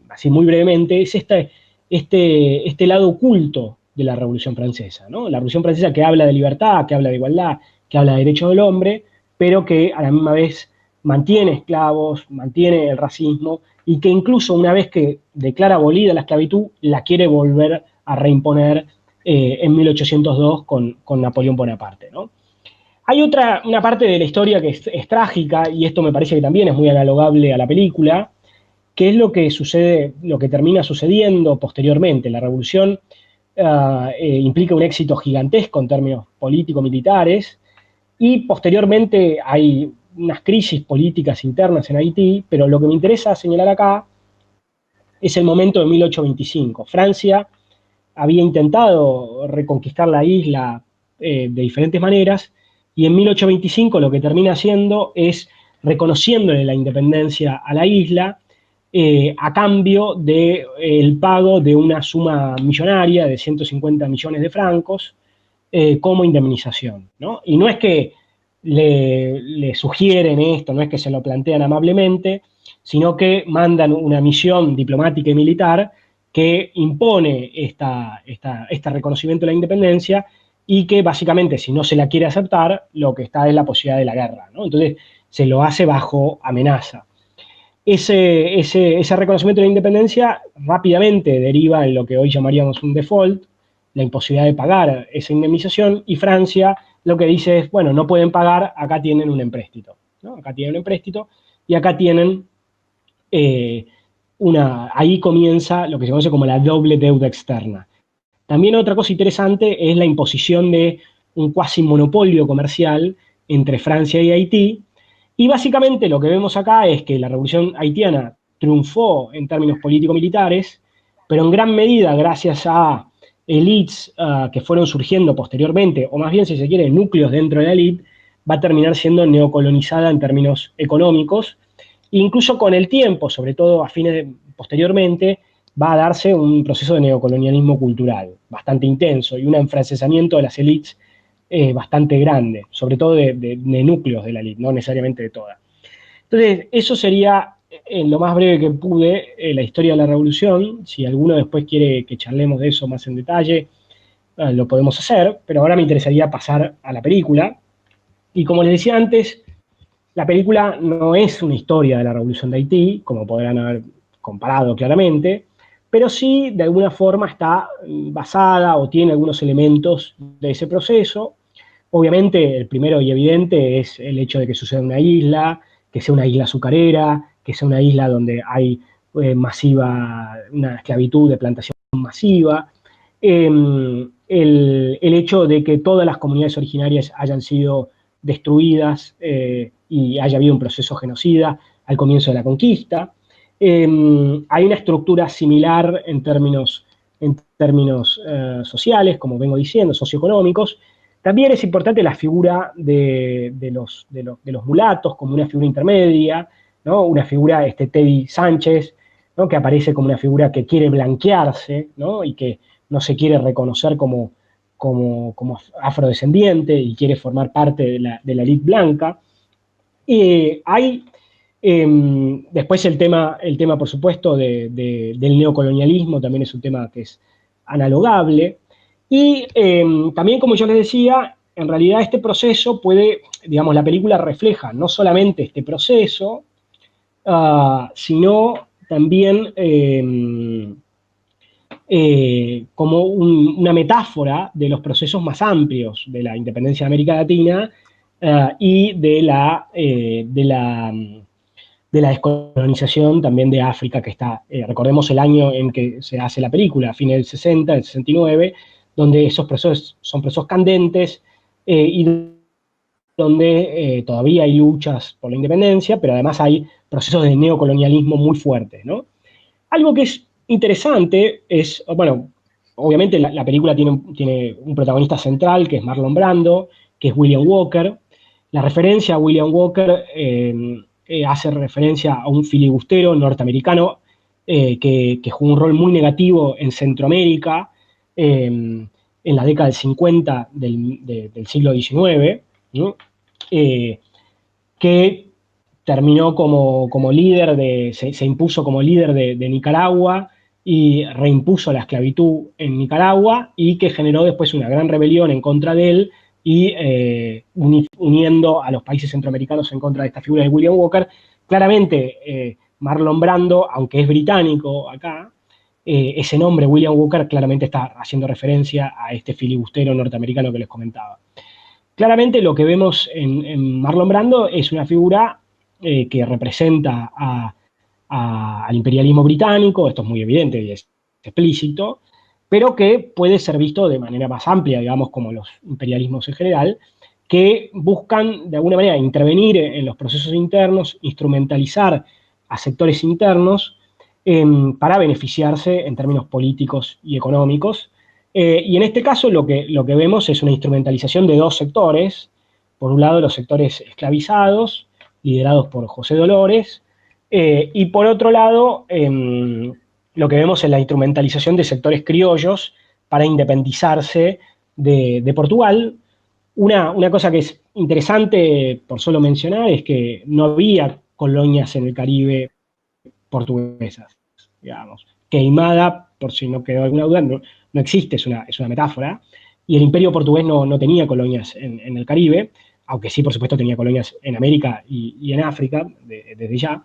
así muy brevemente, es este lado oculto de la Revolución Francesa, ¿no? La Revolución Francesa que habla de libertad, que habla de igualdad, que habla de derechos del hombre, pero que a la misma vez mantiene esclavos, mantiene el racismo, y que incluso una vez que declara abolida la esclavitud, la quiere volver a reimponer en 1802 con Napoleón Bonaparte, ¿no? Hay una parte de la historia que es trágica, y esto me parece que también es muy analogable a la película, que es lo que sucede, lo que termina sucediendo posteriormente. La revolución implica un éxito gigantesco en términos político-militares, y posteriormente hay unas crisis políticas internas en Haití, pero lo que me interesa señalar acá es el momento de 1825. Francia había intentado reconquistar la isla de diferentes maneras, y en 1825 lo que termina haciendo es reconociéndole la independencia a la isla a cambio del pago de una suma millonaria de 150 millones de francos como indemnización, ¿no? Y no es que le sugieren esto, no es que se lo plantean amablemente, sino que mandan una misión diplomática y militar que impone este reconocimiento de la independencia y que básicamente, si no se la quiere aceptar, lo que está es la posibilidad de la guerra, ¿no? Entonces, se lo hace bajo amenaza. Ese reconocimiento de la independencia rápidamente deriva en lo que hoy llamaríamos un default, la imposibilidad de pagar esa indemnización, y Francia lo que dice es, bueno, no pueden pagar, acá tienen un empréstito, ¿no? Acá tienen un empréstito y acá tienen ahí comienza lo que se conoce como la doble deuda externa. También otra cosa interesante es la imposición de un cuasi monopolio comercial entre Francia y Haití, y básicamente lo que vemos acá es que la revolución haitiana triunfó en términos político-militares, pero en gran medida gracias a élites que fueron surgiendo posteriormente, o más bien, si se quiere, núcleos dentro de la élite, va a terminar siendo neocolonizada en términos económicos. Incluso con el tiempo, sobre todo posteriormente, va a darse un proceso de neocolonialismo cultural bastante intenso y un enfrancesamiento de las élites bastante grande, sobre todo de núcleos de la élite, no necesariamente de todas. Entonces, eso sería, en lo más breve que pude, la historia de la revolución. Si alguno después quiere que charlemos de eso más en detalle, lo podemos hacer, pero ahora me interesaría pasar a la película. Y como les decía antes, la película no es una historia de la revolución de Haití, como podrán haber comparado claramente, pero sí de alguna forma está basada o tiene algunos elementos de ese proceso. Obviamente el primero y evidente es el hecho de que suceda en una isla, que sea una isla azucarera, que sea una isla donde hay una esclavitud de plantación masiva. El hecho de que todas las comunidades originarias hayan sido destruidas y haya habido un proceso genocida al comienzo de la conquista. Hay una estructura similar en términos sociales, como vengo diciendo, socioeconómicos. También es importante la figura de los mulatos como una figura intermedia, ¿no? Una figura, Teddy Sánchez, ¿no? Que aparece como una figura que quiere blanquearse, ¿no? Y que no se quiere reconocer como afrodescendiente y quiere formar parte de la élite blanca. Después el tema, por supuesto, del neocolonialismo también es un tema que es analogable. Y también, como yo les decía, en realidad este proceso digamos, la película refleja no solamente este proceso, sino también como una metáfora de los procesos más amplios de la independencia de América Latina y de la descolonización también de África, que está, recordemos el año en que se hace la película, a fines del 60, del 69, donde esos procesos son procesos candentes y donde todavía hay luchas por la independencia, pero además hay procesos de neocolonialismo muy fuertes, ¿no? Algo que es interesante es, bueno, obviamente la película tiene un protagonista central, que es Marlon Brando, que es William Walker. La referencia a William Walker hace referencia a un filibustero norteamericano que jugó un rol muy negativo en Centroamérica en la década del 50 del siglo XIX, ¿no? Que terminó como líder se impuso como líder de Nicaragua y reimpuso la esclavitud en Nicaragua y que generó después una gran rebelión en contra de él y uniendo a los países centroamericanos en contra de esta figura de William Walker. Claramente Marlon Brando, aunque es británico acá, ese nombre, William Walker, claramente está haciendo referencia a este filibustero norteamericano que les comentaba. Claramente lo que vemos en Marlon Brando es una figura que representa al imperialismo británico, esto es muy evidente y es explícito, pero que puede ser visto de manera más amplia, digamos, como los imperialismos en general, que buscan de alguna manera intervenir en los procesos internos, instrumentalizar a sectores internos para beneficiarse en términos políticos y económicos. Y en este caso lo que vemos es una instrumentalización de dos sectores. Por un lado, los sectores esclavizados, liderados por José Dolores, y por otro lado, lo que vemos es la instrumentalización de sectores criollos para independizarse de Portugal, Una cosa que es interesante, por solo mencionar, es que no había colonias en el Caribe portuguesas, digamos. Queimada, por si no quedó alguna duda, no existe, es una metáfora. Y el Imperio portugués no tenía colonias en el Caribe, aunque sí, por supuesto, tenía colonias en América y en África, desde ya.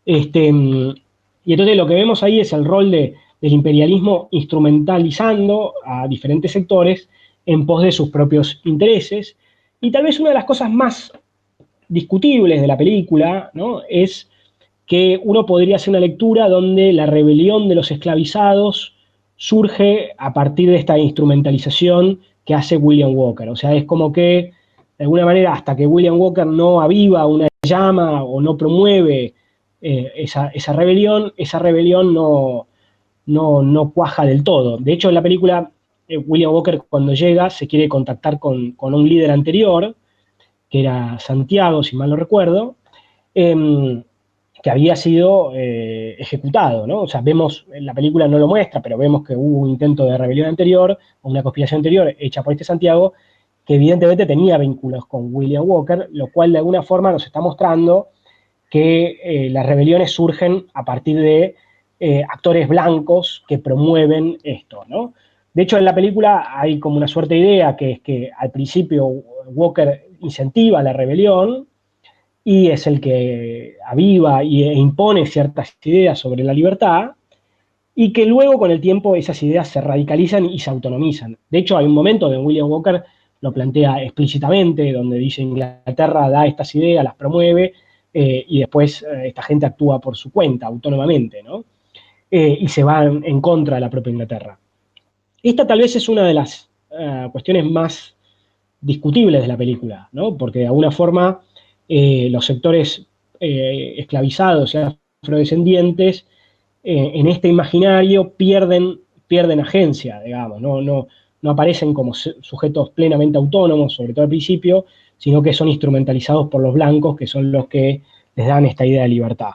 Y entonces lo que vemos ahí es el rol del imperialismo instrumentalizando a diferentes sectores en pos de sus propios intereses. Y tal vez una de las cosas más discutibles de la película, ¿no?, es que uno podría hacer una lectura donde la rebelión de los esclavizados surge a partir de esta instrumentalización que hace William Walker. O sea, es como que, de alguna manera, hasta que William Walker no aviva una llama o no promueve esa rebelión no cuaja del todo. De hecho, en la película, William Walker, cuando llega, se quiere contactar con un líder anterior, que era Santiago, si mal no recuerdo, que había sido ejecutado, ¿no? O sea, vemos, en la película no lo muestra, pero vemos que hubo un intento de rebelión anterior, o una conspiración anterior hecha por este Santiago, que evidentemente tenía vínculos con William Walker, lo cual de alguna forma nos está mostrando que las rebeliones surgen a partir de actores blancos que promueven esto, ¿no? De hecho, en la película hay como una suerte de idea, que es que al principio Walker incentiva la rebelión y es el que aviva e impone ciertas ideas sobre la libertad, y que luego con el tiempo esas ideas se radicalizan y se autonomizan. De hecho, hay un momento donde William Walker lo plantea explícitamente, donde dice Inglaterra da estas ideas, las promueve, y después esta gente actúa por su cuenta, autónomamente, ¿no? Y se va en contra de la propia Inglaterra. Esta tal vez es una de las cuestiones más discutibles de la película, ¿no? Porque de alguna forma los sectores esclavizados y afrodescendientes en este imaginario pierden agencia, digamos, no aparecen como sujetos plenamente autónomos, sobre todo al principio, sino que son instrumentalizados por los blancos, que son los que les dan esta idea de libertad.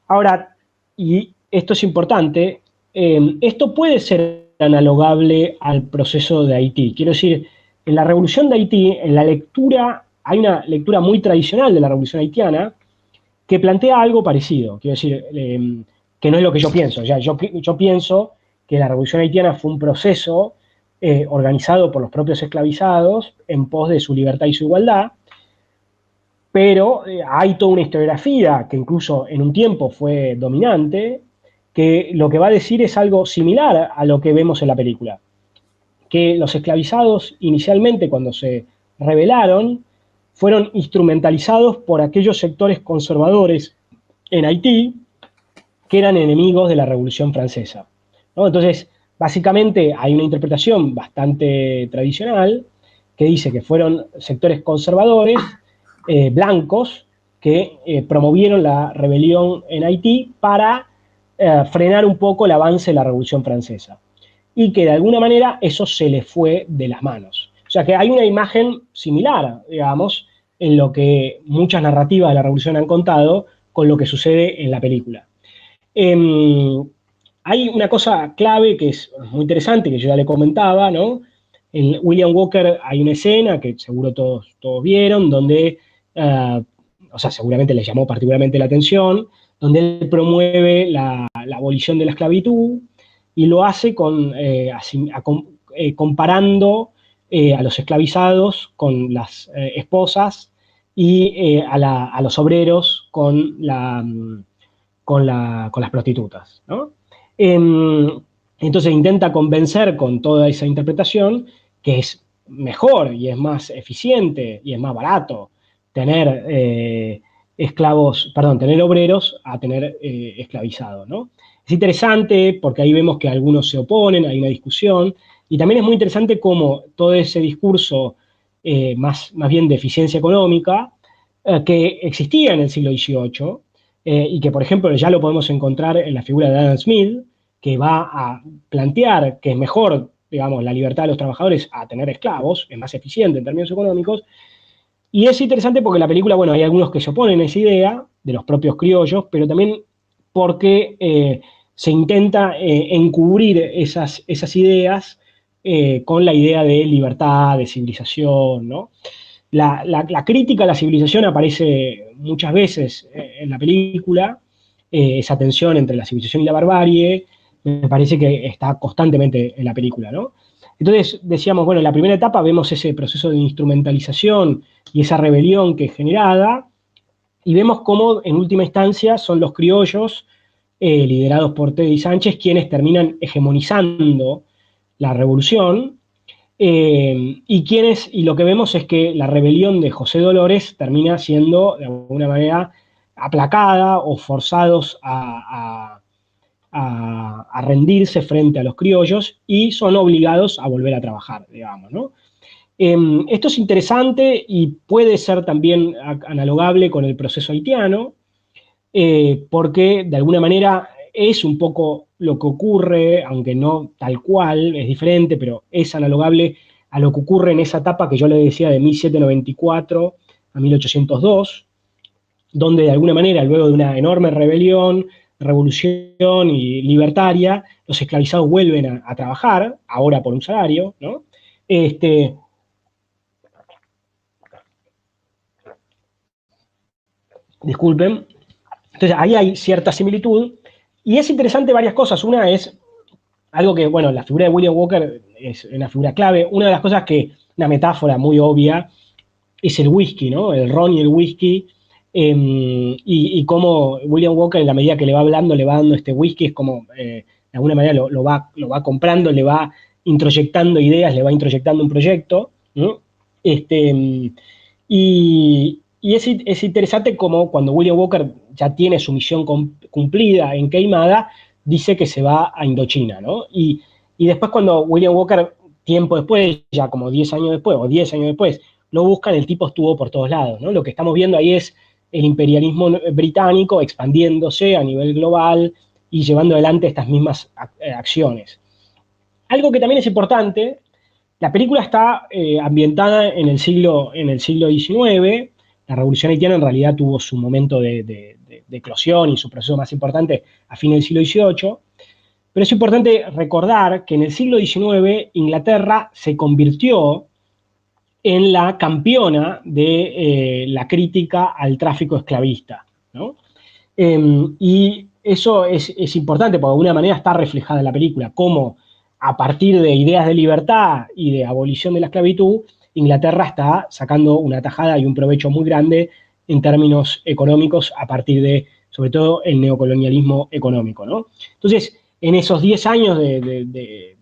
Ahora, y esto es importante, esto puede ser analogable al proceso de Haití. Quiero decir, en la revolución de Haití, en la lectura, hay una lectura muy tradicional de la revolución haitiana que plantea algo parecido. Quiero decir, que no es lo que yo pienso. Ya, yo pienso que la revolución haitiana fue un proceso organizado por los propios esclavizados en pos de su libertad y su igualdad, pero hay toda una historiografía que incluso en un tiempo fue dominante, que lo que va a decir es algo similar a lo que vemos en la película. Que los esclavizados inicialmente, cuando se rebelaron, fueron instrumentalizados por aquellos sectores conservadores en Haití que eran enemigos de la Revolución Francesa, ¿no? Entonces, básicamente hay una interpretación bastante tradicional que dice que fueron sectores conservadores blancos que promovieron la rebelión en Haití para frenar un poco el avance de la Revolución Francesa, y que de alguna manera eso se le fue de las manos. O sea que hay una imagen similar, digamos, en lo que muchas narrativas de la Revolución han contado con lo que sucede en la película. Hay una cosa clave que es muy interesante, que yo ya le comentaba, ¿no? En William Walker hay una escena que seguro todos vieron, donde, o sea, seguramente les llamó particularmente la atención, donde él promueve la abolición de la esclavitud y lo hace comparando a los esclavizados con las esposas y a los obreros con las prostitutas, ¿no? Entonces intenta convencer con toda esa interpretación que es mejor y es más eficiente y es más barato tener tener obreros a tener esclavizados, ¿no? Es interesante porque ahí vemos que algunos se oponen, hay una discusión, y también es muy interesante cómo todo ese discurso más bien de eficiencia económica que existía en el siglo XVIII, y que, por ejemplo, ya lo podemos encontrar en la figura de Adam Smith, que va a plantear que es mejor, digamos, la libertad de los trabajadores a tener esclavos, es más eficiente en términos económicos. Y es interesante porque en la película, bueno, hay algunos que se oponen a esa idea, de los propios criollos, pero también porque se intenta encubrir esas ideas con la idea de libertad, de civilización, ¿no? La crítica a la civilización aparece muchas veces en la película, esa tensión entre la civilización y la barbarie, me parece que está constantemente en la película, ¿no? Entonces, decíamos, bueno, en la primera etapa vemos ese proceso de instrumentalización y esa rebelión que es generada, y vemos cómo, en última instancia, son los criollos, liderados por Teddy Sánchez, quienes terminan hegemonizando la revolución, y lo que vemos es que la rebelión de José Dolores termina siendo, de alguna manera, aplacada o forzados a rendirse frente a los criollos y son obligados a volver a trabajar, digamos, ¿no? Esto es interesante y puede ser también analogable con el proceso haitiano, porque de alguna manera es un poco lo que ocurre, aunque no tal cual, es diferente, pero es analogable a lo que ocurre en esa etapa que yo le decía de 1794 a 1802, donde de alguna manera, luego de una enorme rebelión, revolución y libertaria, los esclavizados vuelven a trabajar, ahora por un salario, ¿no? Disculpen. Entonces, ahí hay cierta similitud. Y es interesante varias cosas. Una es algo que, bueno, la figura de William Walker es una figura clave. Una de las cosas que, una metáfora muy obvia, es el whisky, ¿no? El ron y el whisky. Y cómo William Walker, en la medida que le va hablando, le va dando este whisky, es como, de alguna manera, lo va comprando, le va introyectando ideas, le va introyectando un proyecto, ¿no? Y es interesante como cuando William Walker ya tiene su misión cumplida en Queimada, dice que se va a Indochina, ¿no? Y después cuando William Walker, tiempo después, ya como 10 años después, o 10 años después, lo buscan, el tipo estuvo por todos lados, ¿no? Lo que estamos viendo ahí es el imperialismo británico expandiéndose a nivel global y llevando adelante estas mismas acciones. Algo que también es importante, la película está ambientada en el siglo XIX. La Revolución Haitiana en realidad tuvo su momento de eclosión y su proceso más importante a fines del siglo XVIII, pero es importante recordar que en el siglo XIX Inglaterra se convirtió en la campeona de la crítica al tráfico esclavista, ¿no? Y eso es importante porque de alguna manera está reflejada en la película, cómo a partir de ideas de libertad y de abolición de la esclavitud, Inglaterra está sacando una tajada y un provecho muy grande en términos económicos a partir de, sobre todo, el neocolonialismo económico, ¿no? Entonces, en esos 10 años de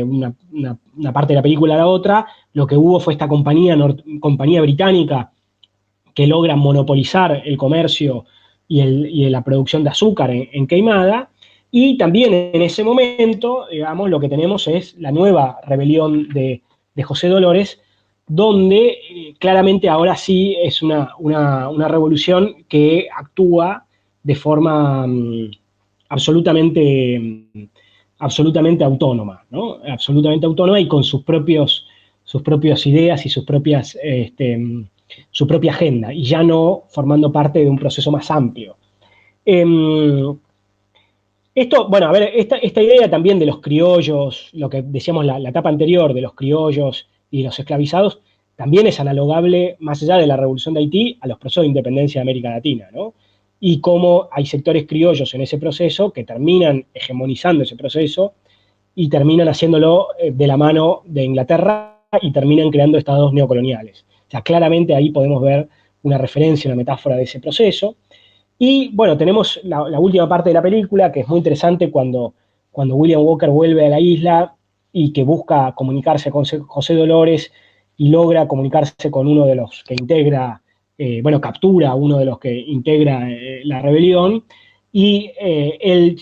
una parte de la película a la otra, lo que hubo fue esta compañía británica que logra monopolizar el comercio y la producción de azúcar en Queimada, y también en ese momento, digamos, lo que tenemos es la nueva rebelión de José Dolores, donde claramente ahora sí es una revolución que actúa de forma absolutamente autónoma, ¿no? Absolutamente autónoma y con sus propias ideas y su propia agenda, y ya no formando parte de un proceso más amplio. Esto, bueno, a ver, esta idea también de los criollos, lo que decíamos la etapa anterior de los criollos y los esclavizados, también es analogable, más allá de la Revolución de Haití, a los procesos de independencia de América Latina, ¿no? Y cómo hay sectores criollos en ese proceso que terminan hegemonizando ese proceso y terminan haciéndolo de la mano de Inglaterra y terminan creando estados neocoloniales. O sea, claramente ahí podemos ver una referencia, una metáfora de ese proceso. Y bueno, tenemos la última parte de la película, que es muy interesante cuando William Walker vuelve a la isla y que busca comunicarse con José Dolores y logra comunicarse con uno de los que integra, captura a uno de los que integra la rebelión, y el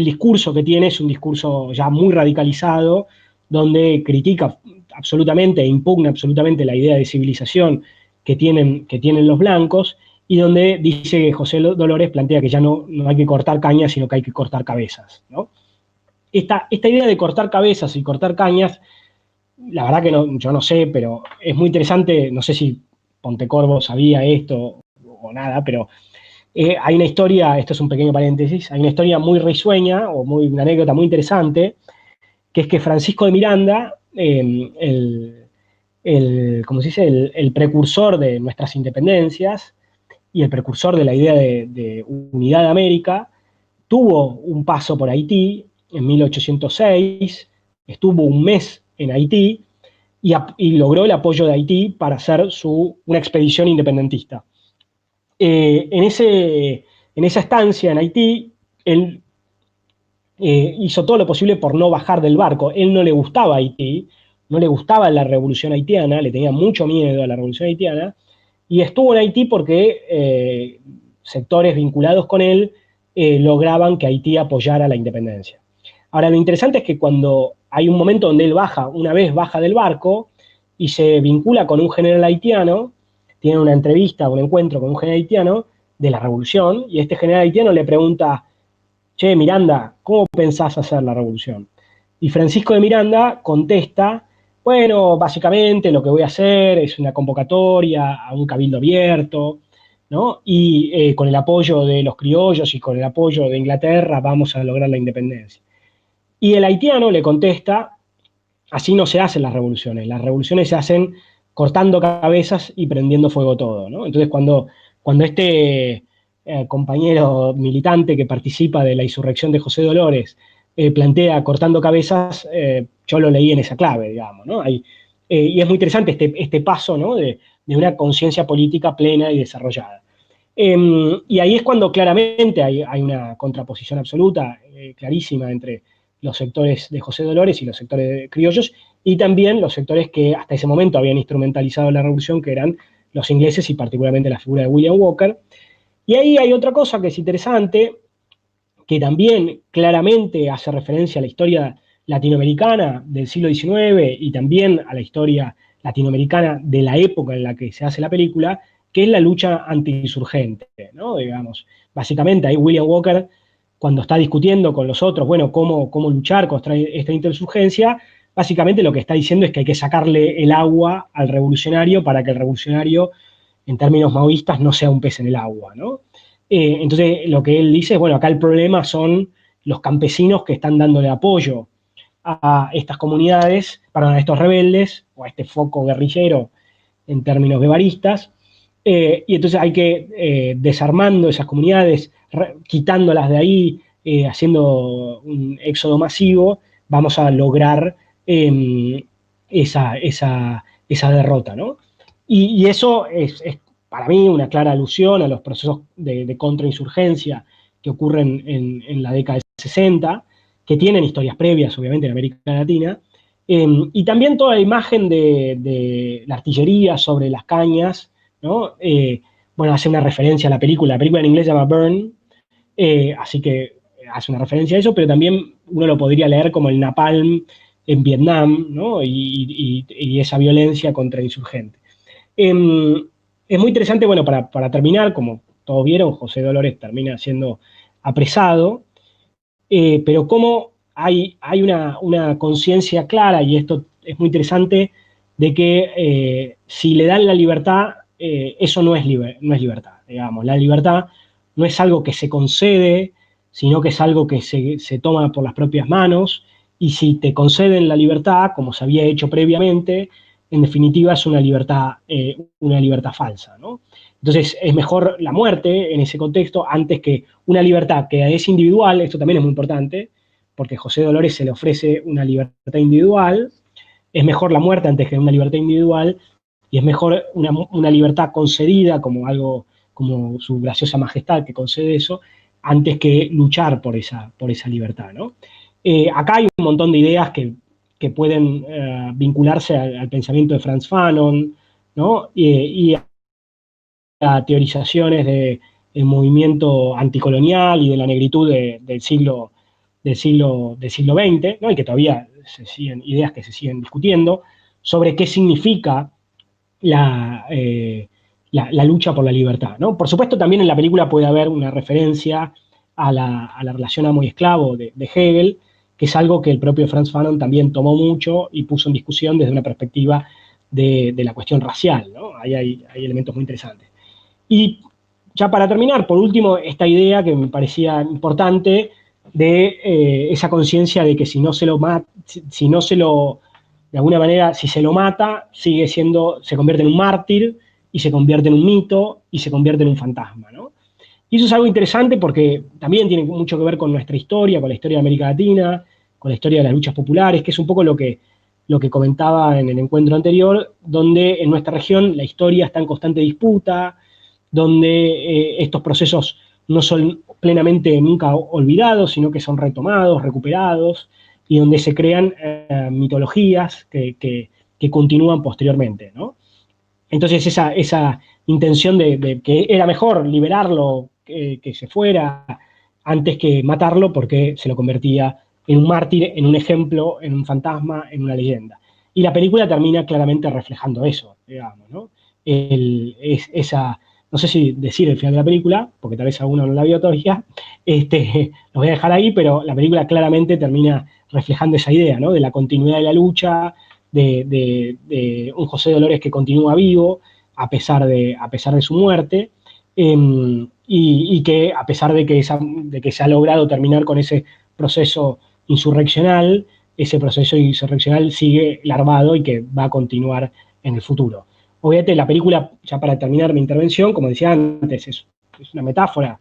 discurso que tiene es un discurso ya muy radicalizado, donde critica absolutamente e impugna absolutamente la idea de civilización que tienen los blancos, y donde dice que José Dolores plantea que ya no hay que cortar cañas, sino que hay que cortar cabezas, ¿no? Esta idea de cortar cabezas y cortar cañas, la verdad que yo no sé, pero es muy interesante, no sé si Pontecorvo sabía esto o nada, pero hay una historia, esto es un pequeño paréntesis, hay una historia muy risueña, o una anécdota muy interesante, que es que Francisco de Miranda, ¿cómo se dice? El precursor de nuestras independencias y el precursor de la idea de unidad de América, tuvo un paso por Haití en 1806, estuvo un mes en Haití y logró el apoyo de Haití para hacer una expedición independentista. En esa estancia en Haití, él hizo todo lo posible por no bajar del barco. Él no le gustaba Haití, no le gustaba la revolución haitiana, le tenía mucho miedo a la revolución haitiana, y estuvo en Haití porque sectores vinculados con él lograban que Haití apoyara la independencia. Ahora, lo interesante es que cuando hay un momento donde él una vez baja del barco y se vincula con un general haitiano, tiene una entrevista, un encuentro con un general haitiano de la revolución, y este general haitiano le pregunta: che, Miranda, ¿cómo pensás hacer la revolución? Y Francisco de Miranda contesta: bueno, básicamente lo que voy a hacer es una convocatoria a un cabildo abierto, ¿no? Y con el apoyo de los criollos y con el apoyo de Inglaterra vamos a lograr la independencia. Y el haitiano le contesta: así no se hacen las revoluciones se hacen cortando cabezas y prendiendo fuego todo, ¿no? Entonces, cuando este compañero militante que participa de la insurrección de José Dolores plantea cortando cabezas, yo lo leí en esa clave, digamos, ¿no? Y es muy interesante este paso, ¿no? de una conciencia política plena y desarrollada. Y ahí es cuando claramente hay una contraposición absoluta, clarísima, entre los sectores de José Dolores y los sectores criollos, y también los sectores que hasta ese momento habían instrumentalizado la revolución, que eran los ingleses y particularmente la figura de William Walker. Y ahí hay otra cosa que es interesante, que también claramente hace referencia a la historia latinoamericana del siglo XIX y también a la historia latinoamericana de la época en la que se hace la película, que es la lucha antiinsurgente, ¿no? Digamos, básicamente ahí William Walker, cuando está discutiendo con los otros, bueno, cómo luchar contra esta interinsurgencia, básicamente lo que está diciendo es que hay que sacarle el agua al revolucionario para que el revolucionario, en términos maoístas, no sea un pez en el agua, ¿no? Entonces, lo que él dice es, bueno, acá el problema son los campesinos que están dándole apoyo a estas comunidades, a estos rebeldes, o a este foco guerrillero en términos guevaristas, y entonces hay que, desarmando esas comunidades, quitándolas de ahí, haciendo un éxodo masivo, vamos a lograr esa derrota, ¿no? Y eso es para mí una clara alusión a los procesos de contrainsurgencia que ocurren en la década de 60, que tienen historias previas, obviamente, en América Latina, y también toda la imagen de la artillería sobre las cañas, ¿no? Bueno, hace una referencia a la película en inglés se llama Burn, así que hace una referencia a eso, pero también uno lo podría leer como el napalm en Vietnam, ¿no? Y esa violencia contra insurgentes. Es muy interesante, bueno, para terminar, como todos vieron, José Dolores termina siendo apresado, pero cómo hay una conciencia clara, y esto es muy interesante, de que si le dan la libertad, eso no es libertad, digamos. La libertad no es algo que se concede, sino que es algo que se toma por las propias manos, y si te conceden la libertad, como se había hecho previamente, en definitiva es una libertad falsa, ¿no? Entonces es mejor la muerte en ese contexto antes que una libertad que es individual. Esto también es muy importante, porque a José Dolores se le ofrece una libertad individual. Es mejor la muerte antes que una libertad individual, y es mejor una libertad concedida como su graciosa majestad que concede eso, antes que luchar por esa libertad, ¿no? Acá hay un montón de ideas que pueden vincularse al pensamiento de Frantz Fanon, ¿no? Y a teorizaciones del movimiento anticolonial y de la negritud del siglo XX, ¿no? Y que todavía ideas que se siguen discutiendo sobre qué significa la lucha por la libertad, ¿no? Por supuesto, también en la película puede haber una referencia a la relación amo y esclavo de Hegel, que es algo que el propio Frantz Fanon también tomó mucho y puso en discusión desde una perspectiva de la cuestión racial, ¿no? Ahí hay elementos muy interesantes. Y ya para terminar, por último, esta idea que me parecía importante, de esa conciencia de que si no se lo mata, si no se lo, de alguna manera, si se lo mata, sigue siendo, se convierte en un mártir y se convierte en un mito y se convierte en un fantasma, ¿no? Y eso es algo interesante porque también tiene mucho que ver con nuestra historia, con la historia de América Latina, con la historia de las luchas populares, que es un poco lo que comentaba en el encuentro anterior, donde en nuestra región la historia está en constante disputa, donde estos procesos no son plenamente nunca olvidados, sino que son retomados, recuperados, y donde se crean mitologías que continúan posteriormente, ¿no? Entonces esa intención de que era mejor liberarlo, que se fuera, antes que matarlo, porque se lo convertía en un mártir, en un ejemplo, en un fantasma, en una leyenda. Y la película termina claramente reflejando eso, digamos, ¿no? Esa, no sé si decir el final de la película, porque tal vez alguno no la vio todavía, lo voy a dejar ahí, pero la película claramente termina reflejando esa idea, ¿no? De la continuidad de la lucha, de un José Dolores que continúa vivo a pesar de su muerte, y que a pesar de que se ha logrado terminar con ese proceso insurreccional, ese proceso insurreccional sigue larvado y que va a continuar en el futuro. Obviamente la película, ya para terminar mi intervención, como decía antes, es una metáfora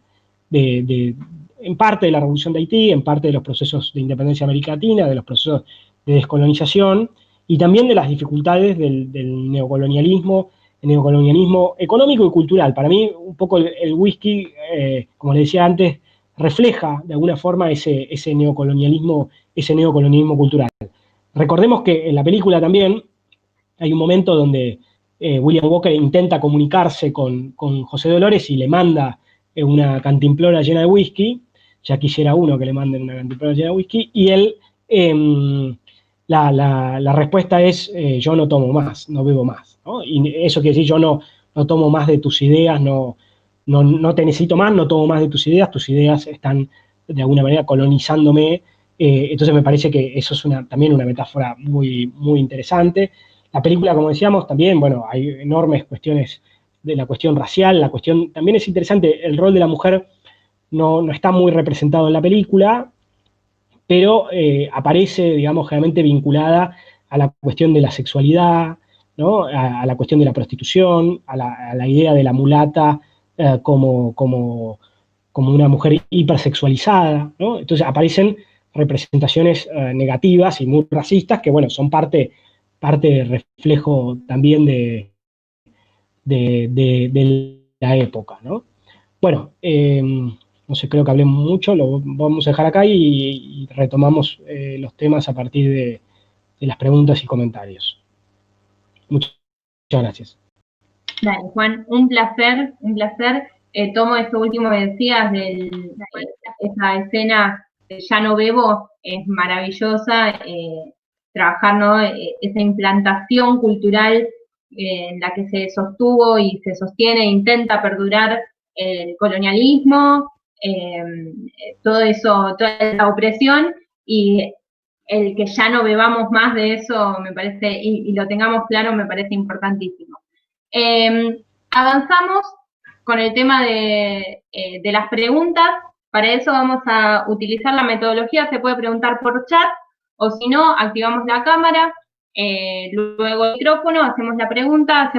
en parte de la Revolución de Haití, en parte de los procesos de independencia de América Latina, de los procesos de descolonización, y también de las dificultades del neocolonialismo, el neocolonialismo económico y cultural. Para mí, un poco el whisky, como le decía antes, refleja de alguna forma ese neocolonialismo cultural. Recordemos que en la película también hay un momento donde William Walker intenta comunicarse con José Dolores y le manda una cantimplora llena de whisky. Ya quisiera uno que le manden una cantimplora llena de whisky, y él, la respuesta es, yo no tomo más, no bebo más, ¿no? Y eso quiere decir, yo no tomo más de tus ideas, no te necesito más, no tomo más de tus ideas están de alguna manera colonizándome. Entonces me parece que eso es también una metáfora muy, muy interesante. La película, como decíamos, también, bueno, hay enormes cuestiones de la cuestión racial, también es interesante, el rol de la mujer no está muy representado en la película, pero aparece, digamos, generalmente vinculada a la cuestión de la sexualidad, ¿no? A la cuestión de la prostitución, a la idea de la mulata como una mujer hipersexualizada, ¿no? Entonces aparecen representaciones negativas y muy racistas que, bueno, son parte de reflejo también de la época, ¿no? Bueno, no sé, creo que hablé mucho, lo vamos a dejar acá y retomamos los temas a partir de las preguntas y comentarios. Muchas gracias. Dale, Juan, un placer, un placer. Tomo esto último que decías, esa escena de Ya no bebo, es maravillosa, trabajar, ¿no? Esa implantación cultural en la que se sostuvo y se sostiene e intenta perdurar el colonialismo, todo eso, toda la opresión, y el que ya no bebamos más de eso me parece, y lo tengamos claro, me parece importantísimo. Avanzamos con el tema de las preguntas. Para eso vamos a utilizar la metodología, se puede preguntar por chat, o si no, activamos la cámara, luego el micrófono, hacemos la pregunta,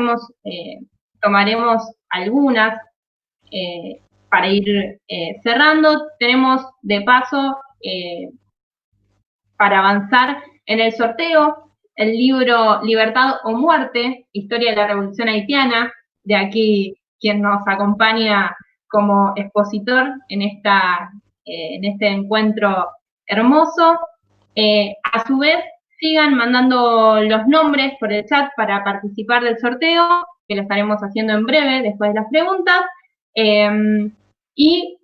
tomaremos algunas para ir cerrando. Tenemos de paso, para avanzar en el sorteo, el libro Libertad o Muerte, Historia de la Revolución Haitiana, de aquí quien nos acompaña como expositor en este encuentro hermoso. A su vez, sigan mandando los nombres por el chat para participar del sorteo, que lo estaremos haciendo en breve, después de las preguntas. Y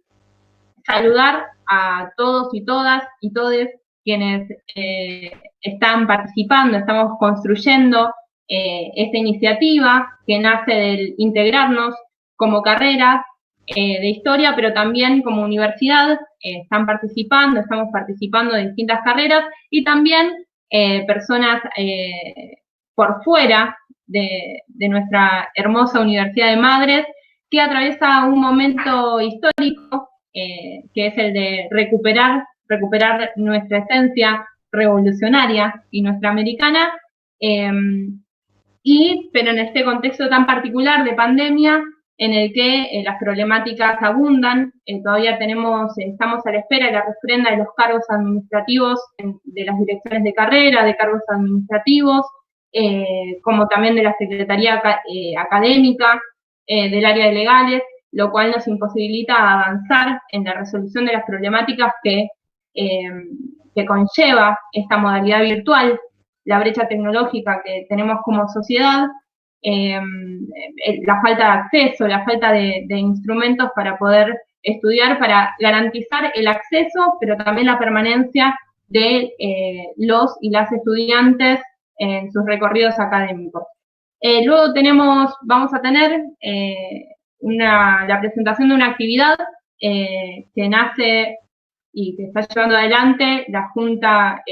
saludar a todos y todas y todes quienes están participando, estamos construyendo esta iniciativa que nace del integrarnos como carrera de historia, pero también como universidad. Estamos participando de distintas carreras, y también personas por fuera de nuestra hermosa Universidad de Madres, que atraviesa un momento histórico, que es el de recuperar recuperar nuestra esencia revolucionaria y nuestra americana, pero en este contexto tan particular de pandemia, en el que las problemáticas abundan, todavía estamos a la espera de la refrenda de los cargos administrativos de las direcciones de carrera, de cargos administrativos, como también de la Secretaría Académica, del área de legales, lo cual nos imposibilita avanzar en la resolución de las problemáticas que conlleva esta modalidad virtual, la brecha tecnológica que tenemos como sociedad, la falta de acceso, la falta de instrumentos para poder estudiar, para garantizar el acceso, pero también la permanencia de los y las estudiantes en sus recorridos académicos. Luego vamos a tener la presentación de una actividad que nace y que está llevando adelante la Junta,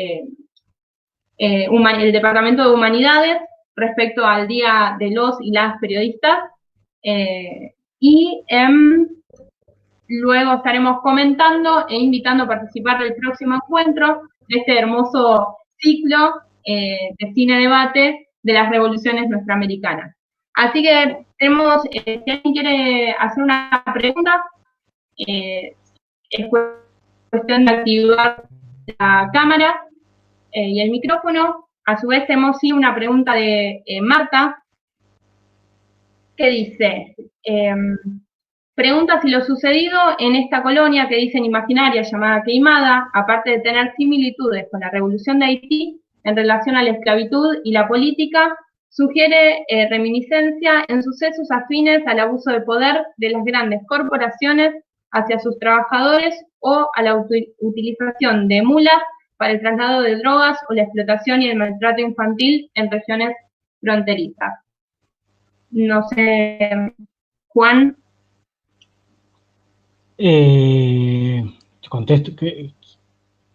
el Departamento de Humanidades, respecto al Día de los y las Periodistas, luego estaremos comentando e invitando a participar del próximo encuentro de este hermoso ciclo de cine-debate de las revoluciones nuestroamericanas. Así que si alguien quiere hacer una pregunta, es cuestión de activar la cámara y el micrófono. A su vez tenemos una pregunta de Marta, que dice, pregunta si lo sucedido en esta colonia que dicen imaginaria llamada Queimada, aparte de tener similitudes con la revolución de Haití en relación a la esclavitud y la política, sugiere reminiscencia en sucesos afines al abuso de poder de las grandes corporaciones hacia sus trabajadores o a la utilización de mulas para el traslado de drogas o la explotación y el maltrato infantil en regiones fronterizas. No sé, Juan. Contesto que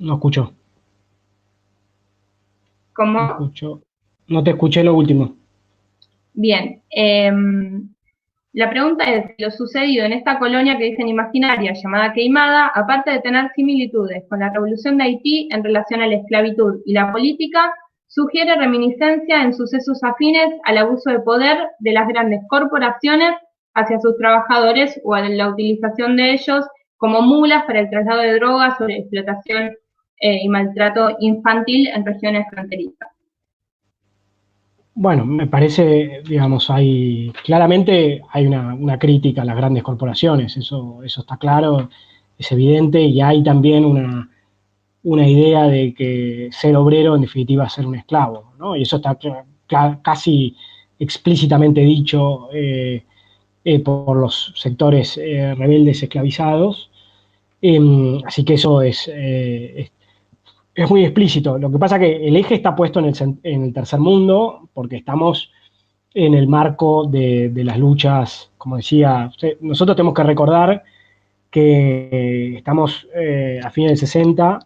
no escucho. ¿Cómo? No te escuché lo último. Bien. La pregunta es, lo sucedido en esta colonia que dicen imaginaria llamada Queimada, aparte de tener similitudes con la revolución de Haití en relación a la esclavitud y la política, sugiere reminiscencia en sucesos afines al abuso de poder de las grandes corporaciones hacia sus trabajadores o a la utilización de ellos como mulas para el traslado de drogas o la explotación y maltrato infantil en regiones fronterizas. Bueno, me parece, digamos, claramente hay una crítica a las grandes corporaciones, eso está claro, es evidente, y hay también una idea de que ser obrero en definitiva es ser un esclavo, ¿no? Y eso está casi explícitamente dicho por los sectores rebeldes esclavizados, así que eso es muy explícito. Lo que pasa es que el eje está puesto en el tercer mundo, porque estamos en el marco de las luchas, como decía, nosotros tenemos que recordar que estamos a fines del 60,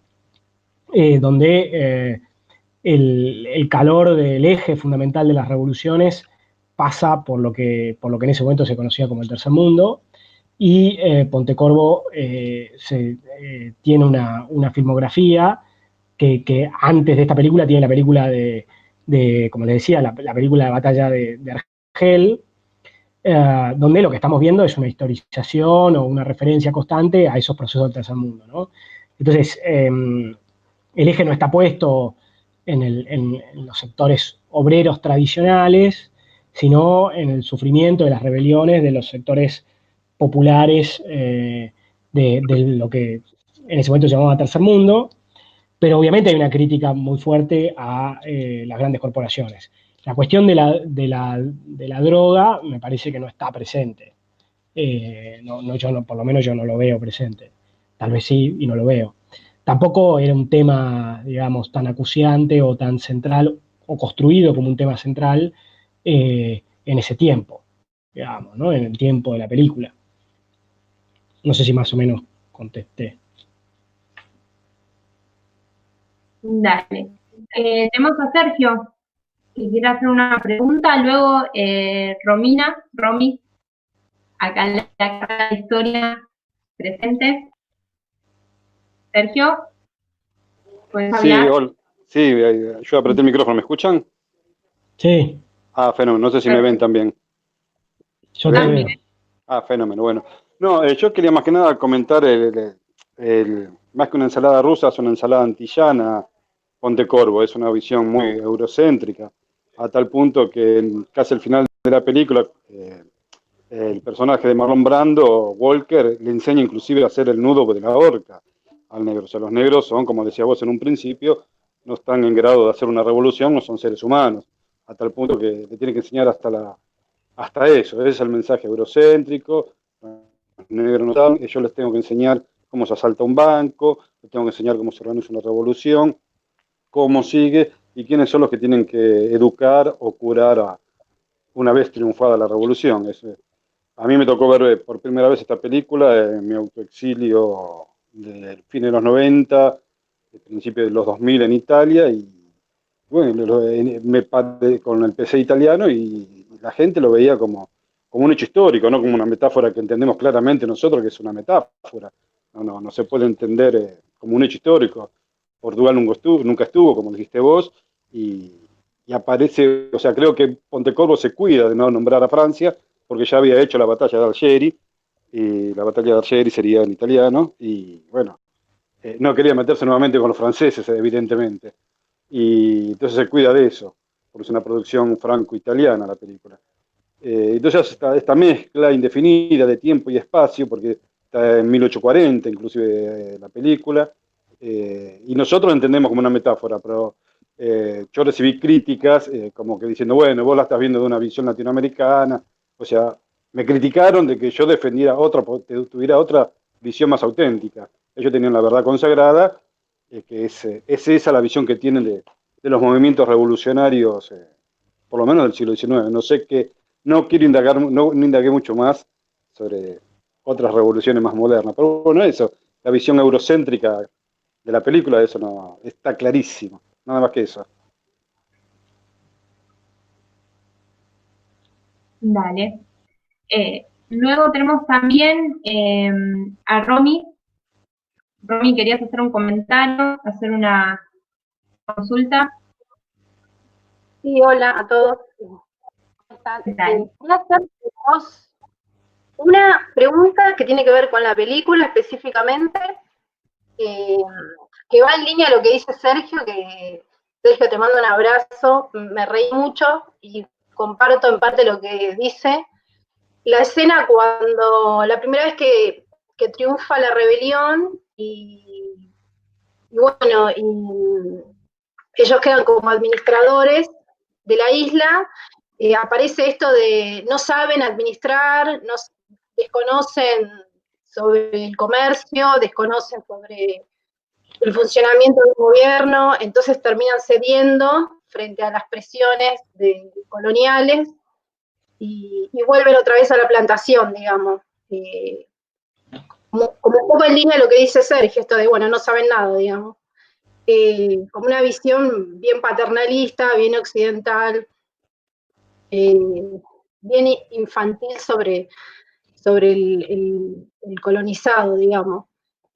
donde el calor del eje fundamental de las revoluciones pasa por lo que en ese momento se conocía como el tercer mundo, y Pontecorvo tiene una filmografía que antes de esta película tiene la película de como les decía, la película de batalla de Argel, donde lo que estamos viendo es una historización o una referencia constante a esos procesos del tercer mundo, ¿no? Entonces, el eje no está puesto en los sectores obreros tradicionales, sino en el sufrimiento de las rebeliones de los sectores populares de lo que en ese momento se llamaba tercer mundo. Pero obviamente hay una crítica muy fuerte a las grandes corporaciones. La cuestión de la droga me parece que no está presente. Por lo menos yo no lo veo presente. Tal vez sí y no lo veo. Tampoco era un tema, digamos, tan acuciante o tan central o construido como un tema central en ese tiempo, digamos, ¿no? En el tiempo de la película. No sé si más o menos contesté. Dale. Tenemos a Sergio, que quiere hacer una pregunta, luego Romy, acá en la historia presente. Sergio. ¿Puedes Sí, hablar? sí, yo apreté el micrófono, ¿me escuchan? Sí, Ah, fenómeno, no sé si me ven también. yo te También. veo. Ah, fenómeno, bueno. No, yo quería más que nada comentar más que una ensalada rusa, es una ensalada antillana, Pontecorvo, es una visión muy eurocéntrica, a tal punto que casi al final de la película, el personaje de Marlon Brando, Walker, le enseña inclusive a hacer el nudo de la horca al negro. O sea, los negros son, como decía vos en un principio, no están en grado de hacer una revolución, no son seres humanos, a tal punto que le tiene que enseñar hasta eso. Ese es el mensaje eurocéntrico. Los negros no saben, yo les tengo que enseñar cómo se asalta un banco, les tengo que enseñar cómo se organiza una revolución, cómo sigue y quiénes son los que tienen que educar o curar una vez triunfada la revolución. A mí me tocó ver por primera vez esta película en mi autoexilio del fin de los 90, el principio de los 2000 en Italia, y bueno, me paré con el PC italiano y la gente lo veía como un hecho histórico, no como una metáfora que entendemos claramente nosotros que es una metáfora. No se puede entender como un hecho histórico. Portugal nunca estuvo, como dijiste vos, y, y aparece, o sea, creo que Pontecorvo se cuida de no nombrar a Francia, porque ya había hecho la batalla de Algeri, y la batalla de Algeri sería en italiano, y bueno, no quería meterse nuevamente con los franceses, evidentemente, y entonces se cuida de eso, porque es una producción franco-italiana la película. Entonces esta mezcla indefinida de tiempo y espacio, porque está en 1840 inclusive la película, y nosotros lo entendemos como una metáfora, pero yo recibí críticas como que diciendo, bueno, vos la estás viendo de una visión latinoamericana, o sea, me criticaron de que yo defendiera otra, tuviera otra visión más auténtica. Ellos tenían la verdad consagrada, que es esa la visión que tienen de los movimientos revolucionarios, por lo menos del siglo XIX. No sé qué, no quiero indagar, no indagué mucho más sobre otras revoluciones más modernas, pero bueno, eso, la visión eurocéntrica de la película, eso no, está clarísimo, nada más que eso. Dale. Luego tenemos también a Romy. Romy, ¿querías hacer un comentario, hacer una consulta? Sí, hola a todos. ¿Cómo están? Dale. Voy a hacer una pregunta que tiene que ver con la película específicamente, eh, que va en línea a lo que dice Sergio, que Sergio te mando un abrazo, me reí mucho y comparto en parte lo que dice. La escena cuando la primera vez que triunfa la rebelión y bueno, y ellos quedan como administradores de la isla, aparece esto de no saben administrar, no, desconocen sobre el comercio, desconocen sobre el funcionamiento del gobierno, entonces terminan cediendo frente a las presiones coloniales y vuelven otra vez a la plantación, digamos. Como un poco en línea lo que dice Sergio, esto de, bueno, no saben nada, digamos. Como una visión bien paternalista, bien occidental, bien infantil sobre el colonizado, digamos.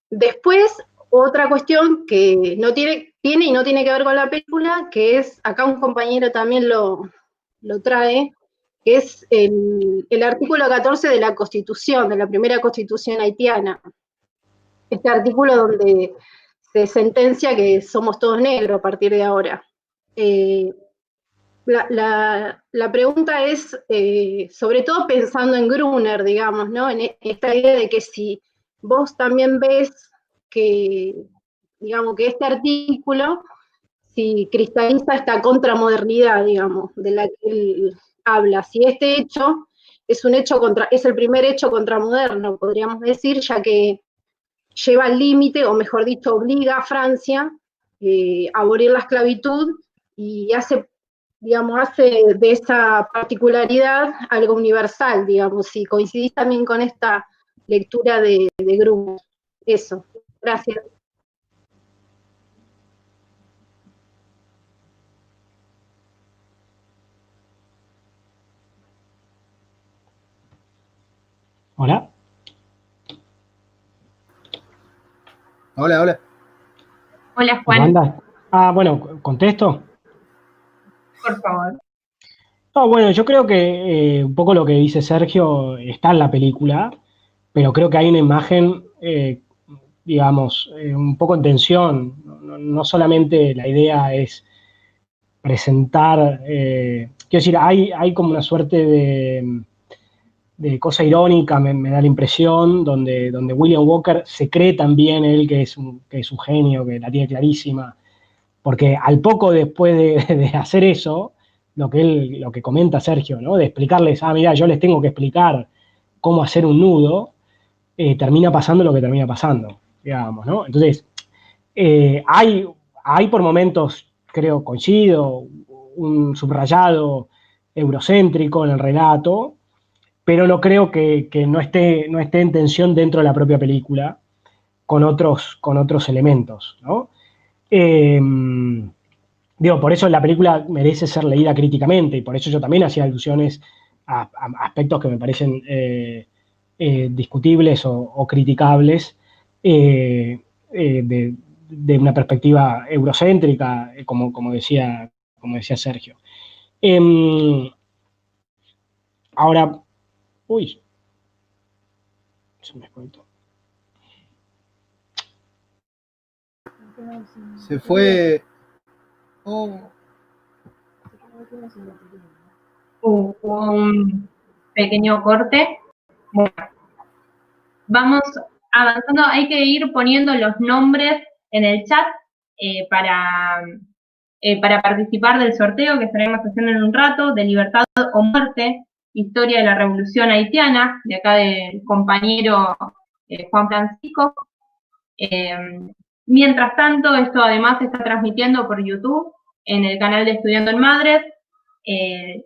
Después, otra cuestión que no tiene y no tiene que ver con la película, que es, acá un compañero también lo trae, que es el artículo 14 de la Constitución, de la primera Constitución haitiana. Este artículo donde se sentencia que somos todos negros a partir de ahora. Eh, la pregunta es, sobre todo pensando en Gruner, digamos, ¿no? En esta idea de que si vos también ves que, digamos, que este artículo, si cristaliza esta contramodernidad, digamos, de la que él habla, si este hecho es el primer hecho contramoderno, podríamos decir, ya que lleva al límite, o mejor dicho, obliga a Francia a abolir la esclavitud y hace de esa particularidad algo universal, digamos, si coincidís también con esta lectura de Grum. Eso, gracias. Hola. Hola, hola. Hola, Juan, Wanda. Bueno, ¿contesto? por favor. No, bueno, yo creo que un poco lo que dice Sergio está en la película, pero creo que hay una imagen, digamos, un poco en tensión. No solamente la idea es presentar, quiero decir, hay como una suerte de cosa irónica, me da la impresión, donde William Walker se cree también él que es un genio, que la tiene clarísima, porque al poco después de hacer eso, lo que comenta Sergio, ¿no? De explicarles, mira, yo les tengo que explicar cómo hacer un nudo, termina pasando lo que termina pasando, digamos, ¿no? Entonces, hay por momentos, creo, coincido, un subrayado eurocéntrico en el relato, pero no creo que no esté en tensión dentro de la propia película con otros elementos, ¿no? Eh, Digo, por eso la película merece ser leída críticamente y por eso yo también hacía alusiones a aspectos que me parecen discutibles o criticables eh, de una perspectiva eurocéntrica, como decía Sergio. Em, Ahora, uy, se me desconectó. Se fue. Oh, Hubo un pequeño corte. Bueno, vamos avanzando. Hay que ir poniendo los nombres en el chat para participar del sorteo que estaremos haciendo en un rato, de Libertad o Muerte, historia de la Revolución Haitiana, de acá del compañero Juan Francisco. Mientras tanto, esto además se está transmitiendo por YouTube, en el canal de Estudiando en Madres.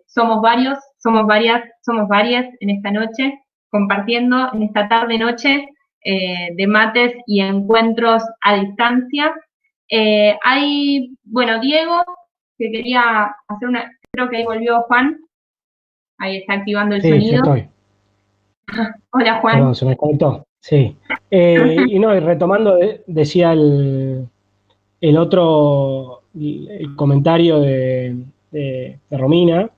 Somos varias en esta noche, compartiendo en esta tarde-noche de mates y encuentros a distancia. Bueno, Diego, que quería hacer creo que ahí volvió Juan, ahí está activando el Sí, ya sonido. estoy. Hola, Juan. Perdón, se me desconectó. Sí. Y retomando, decía el otro el comentario de Romina.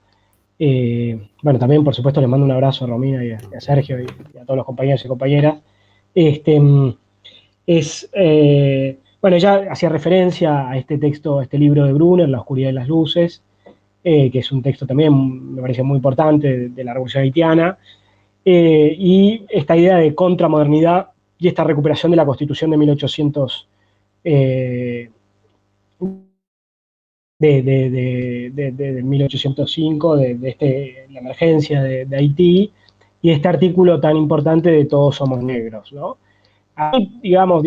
Bueno, también, por supuesto, le mando un abrazo a Romina y a Sergio y a todos los compañeros y compañeras. Bueno, ya hacía referencia a este texto, a este libro de Brunner, La oscuridad y las luces, que es un texto también, me parece muy importante, de la Revolución Haitiana, y esta idea de contramodernidad y esta recuperación de la Constitución de 1800, de 1805, la emergencia de Haití, y este artículo tan importante de Todos somos negros, ¿no? Ahí, digamos,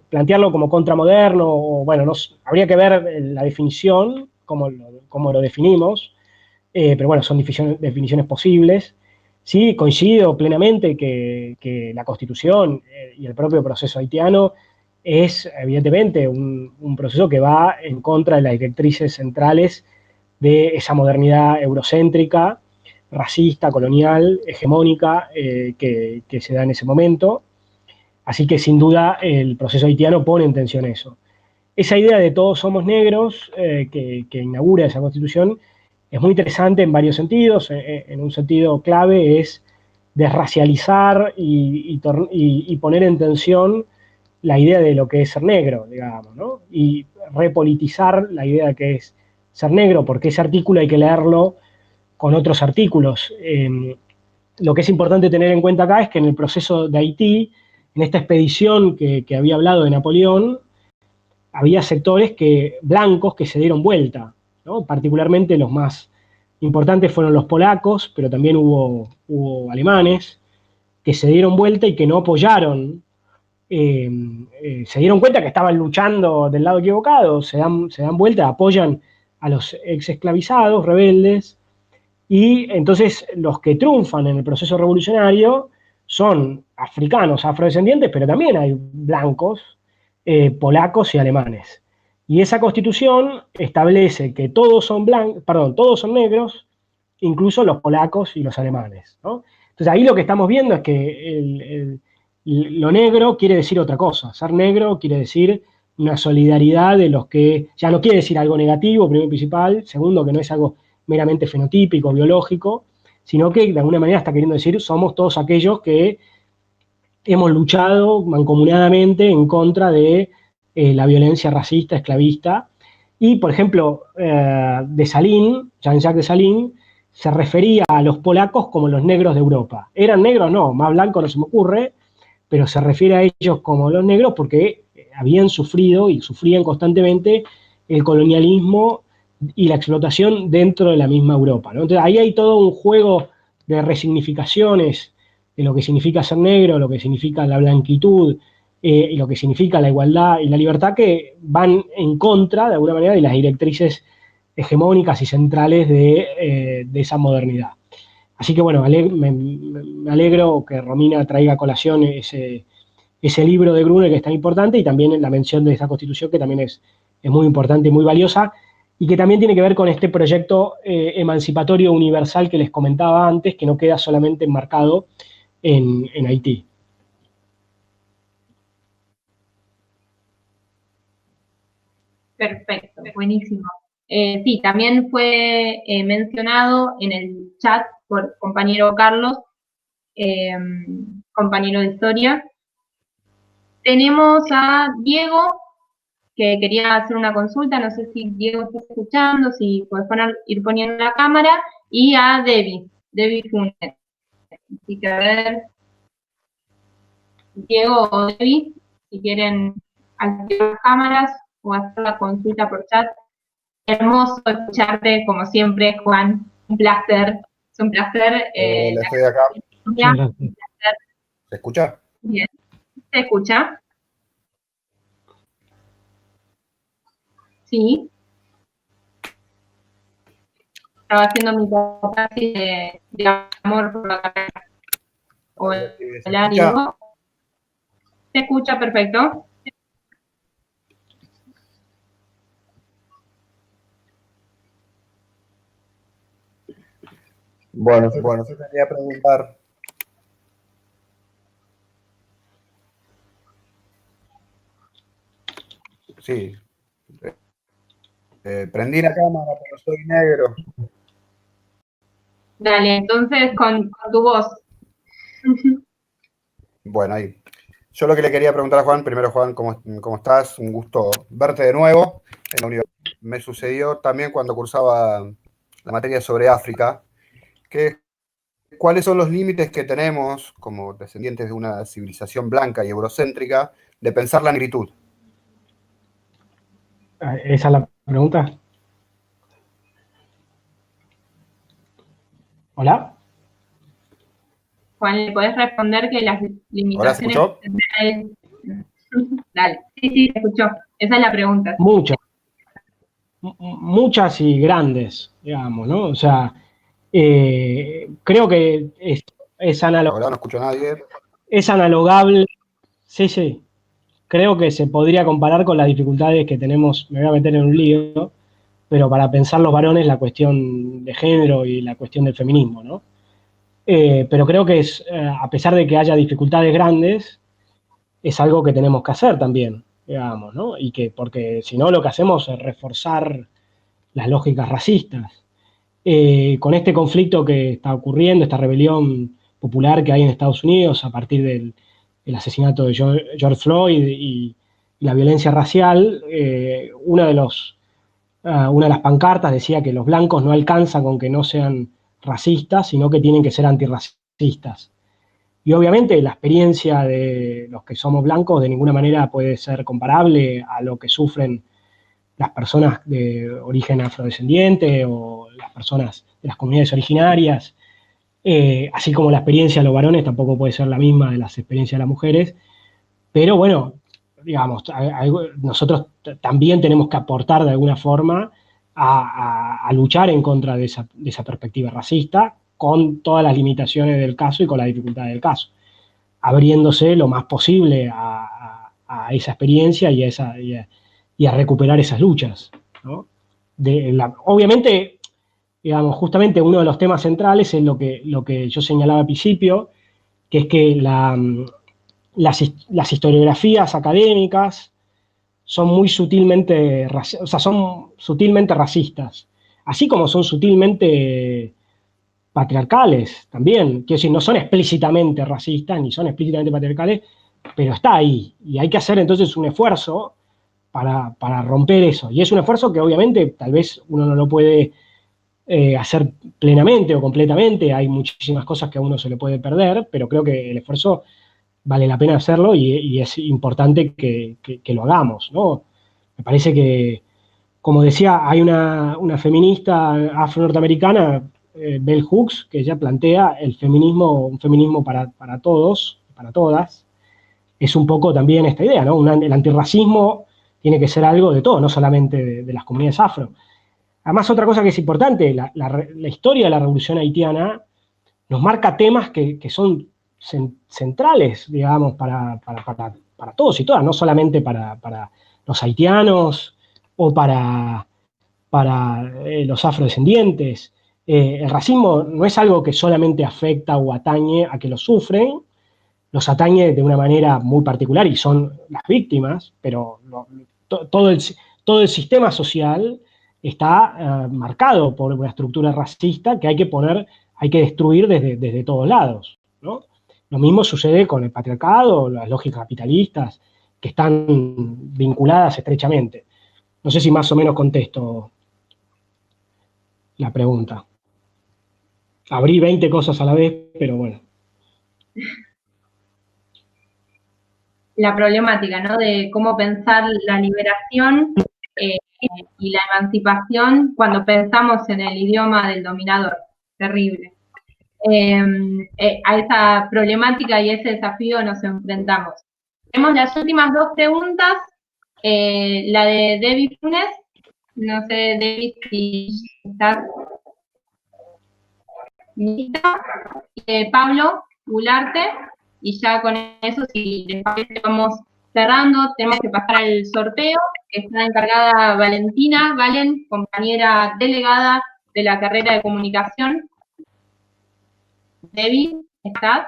plantearlo como contramoderno, o bueno, habría que ver la definición, cómo lo definimos, pero bueno, son definiciones posibles. Sí, coincido plenamente que la Constitución y el propio proceso haitiano es evidentemente un proceso que va en contra de las directrices centrales de esa modernidad eurocéntrica, racista, colonial, hegemónica que se da en ese momento. Así que sin duda el proceso haitiano pone en tensión eso. Esa idea de todos somos negros que inaugura esa constitución es muy interesante en varios sentidos. En un sentido clave es desracializar y poner en tensión la idea de lo que es ser negro, digamos, ¿no? Y repolitizar la idea de que es ser negro, porque ese artículo hay que leerlo con otros artículos. Lo que es importante tener en cuenta acá es que en el proceso de Haití, en esta expedición que había hablado de Napoleón, había sectores blancos que se dieron vuelta, ¿no? Particularmente los más importantes fueron los polacos, pero también hubo alemanes que se dieron vuelta y que no apoyaron, se dieron cuenta que estaban luchando del lado equivocado, se dan vuelta, apoyan a los ex esclavizados, rebeldes, y entonces los que triunfan en el proceso revolucionario son africanos, afrodescendientes, pero también hay blancos, polacos y alemanes. Y esa constitución establece que todos son todos son negros, incluso los polacos y los alemanes, ¿no? Entonces ahí lo que estamos viendo es que lo negro quiere decir otra cosa. Ser negro quiere decir una solidaridad de los que, ya no quiere decir algo negativo, primero y principal, segundo, que no es algo meramente fenotípico, biológico, sino que de alguna manera está queriendo decir, somos todos aquellos que hemos luchado mancomunadamente en contra de la violencia racista, esclavista. Y, por ejemplo, Dessalines, Jean-Jacques Dessalines, se refería a los polacos como los negros de Europa. ¿Eran negros? No, más blancos no se me ocurre, pero se refiere a ellos como los negros porque habían sufrido y sufrían constantemente el colonialismo y la explotación dentro de la misma Europa, ¿no? Entonces ahí hay todo un juego de resignificaciones de lo que significa ser negro, lo que significa la blanquitud, y lo que significa la igualdad y la libertad, que van en contra, de alguna manera, de las directrices hegemónicas y centrales de esa modernidad. Así que bueno, me alegro que Romina traiga a colación ese libro de Gruner, que es tan importante, y también la mención de esa constitución, que también es muy importante y muy valiosa, y que también tiene que ver con este proyecto emancipatorio universal que les comentaba antes, que no queda solamente enmarcado en Haití. Perfecto, buenísimo. Sí, también fue mencionado en el chat por compañero Carlos, compañero de historia. Tenemos a Diego, que quería hacer una consulta, no sé si Diego está escuchando, si puedes ir poniendo la cámara, y a Debbie Funes. Así que a ver, Diego o Debbie, si quieren activar las cámaras o hacer la consulta por chat. Hermoso escucharte, como siempre, Juan. Un placer. Es un placer. Estoy acá. Un placer. ¿Se escucha? Bien. ¿Se escucha? Sí. Estaba haciendo mi capacidad de amor por la carrera. Hola, Diego. ¿Se escucha perfecto? Bueno, yo quería preguntar. Sí. Prendí la cámara, pero soy negro. Dale, entonces con tu voz. Bueno, ahí. Yo lo que le quería preguntar a Juan, primero Juan, ¿cómo estás? Un gusto verte de nuevo en la universidad. Me sucedió también cuando cursaba la materia sobre África, ¿cuáles son los límites que tenemos como descendientes de una civilización blanca y eurocéntrica de pensar la negritud? ¿Esa es la pregunta? ¿Hola? Juan, ¿le podés responder que las limitaciones... ¿Ahora se escuchó? Dale, sí, se escuchó. Esa es la pregunta. Muchas y grandes, digamos, ¿no? O sea, creo que es Ahora no escucho a nadie. Es analogable, sí. Creo que se podría comparar con las dificultades que tenemos, me voy a meter en un lío, pero para pensar los varones la cuestión de género y la cuestión del feminismo, ¿no? Pero creo que a pesar de que haya dificultades grandes, es algo que tenemos que hacer también, digamos, ¿no? Porque si no, lo que hacemos es reforzar las lógicas racistas. Con este conflicto que está ocurriendo, esta rebelión popular que hay en Estados Unidos a partir del asesinato de George Floyd y la violencia racial, una de las pancartas decía que los blancos no alcanzan con que no sean racistas, sino que tienen que ser antirracistas. Y obviamente la experiencia de los que somos blancos de ninguna manera puede ser comparable a lo que sufren las personas de origen afrodescendiente o las personas de las comunidades originarias, así como la experiencia de los varones tampoco puede ser la misma de las experiencias de las mujeres, pero bueno, digamos, nosotros también tenemos que aportar de alguna forma a luchar en contra de esa perspectiva racista, con todas las limitaciones del caso y con las dificultades del caso, abriéndose lo más posible a esa experiencia y a recuperar esas luchas, ¿no? Obviamente, digamos, justamente uno de los temas centrales es lo que yo señalaba al principio, que es que las historiografías académicas son muy sutilmente, o sea, son sutilmente racistas, así como son sutilmente patriarcales también. Quiero decir, no son explícitamente racistas ni son explícitamente patriarcales, pero está ahí. Y hay que hacer entonces un esfuerzo para romper eso. Y es un esfuerzo que obviamente tal vez uno no lo puede hacer plenamente o completamente. Hay muchísimas cosas que a uno se le puede perder, pero creo que el esfuerzo vale la pena hacerlo y es importante que lo hagamos, ¿no? Me parece que, como decía, hay una feminista afro-norteamericana, Bell Hooks, que ella plantea el feminismo, un feminismo para todos, para todas. Es un poco también esta idea, ¿no? El antirracismo tiene que ser algo de todo, no solamente de las comunidades afro. Además, otra cosa que es importante, la historia de la revolución haitiana nos marca temas que son centrales, digamos, para todos y todas, no solamente para los haitianos o para los afrodescendientes. El racismo no es algo que solamente afecta o atañe a que lo sufren, los atañe de una manera muy particular y son las víctimas, pero todo el sistema social está marcado por una estructura racista que hay que destruir desde todos lados, ¿no? Lo mismo sucede con el patriarcado, las lógicas capitalistas, que están vinculadas estrechamente. No sé si más o menos contesto la pregunta. Abrí 20 cosas a la vez, pero bueno. La problemática, ¿no? De cómo pensar la liberación y la emancipación cuando pensamos en el idioma del dominador. Terrible. A esa problemática y ese desafío nos enfrentamos. Tenemos las últimas dos preguntas. La de David Funes. No sé, David, si estás lista. Pablo Gularte. Y ya con eso, si les parece, vamos cerrando. Tenemos que pasar al sorteo, que está encargada Valentina Valen, compañera delegada de la carrera de comunicación. Debbie, ¿estás?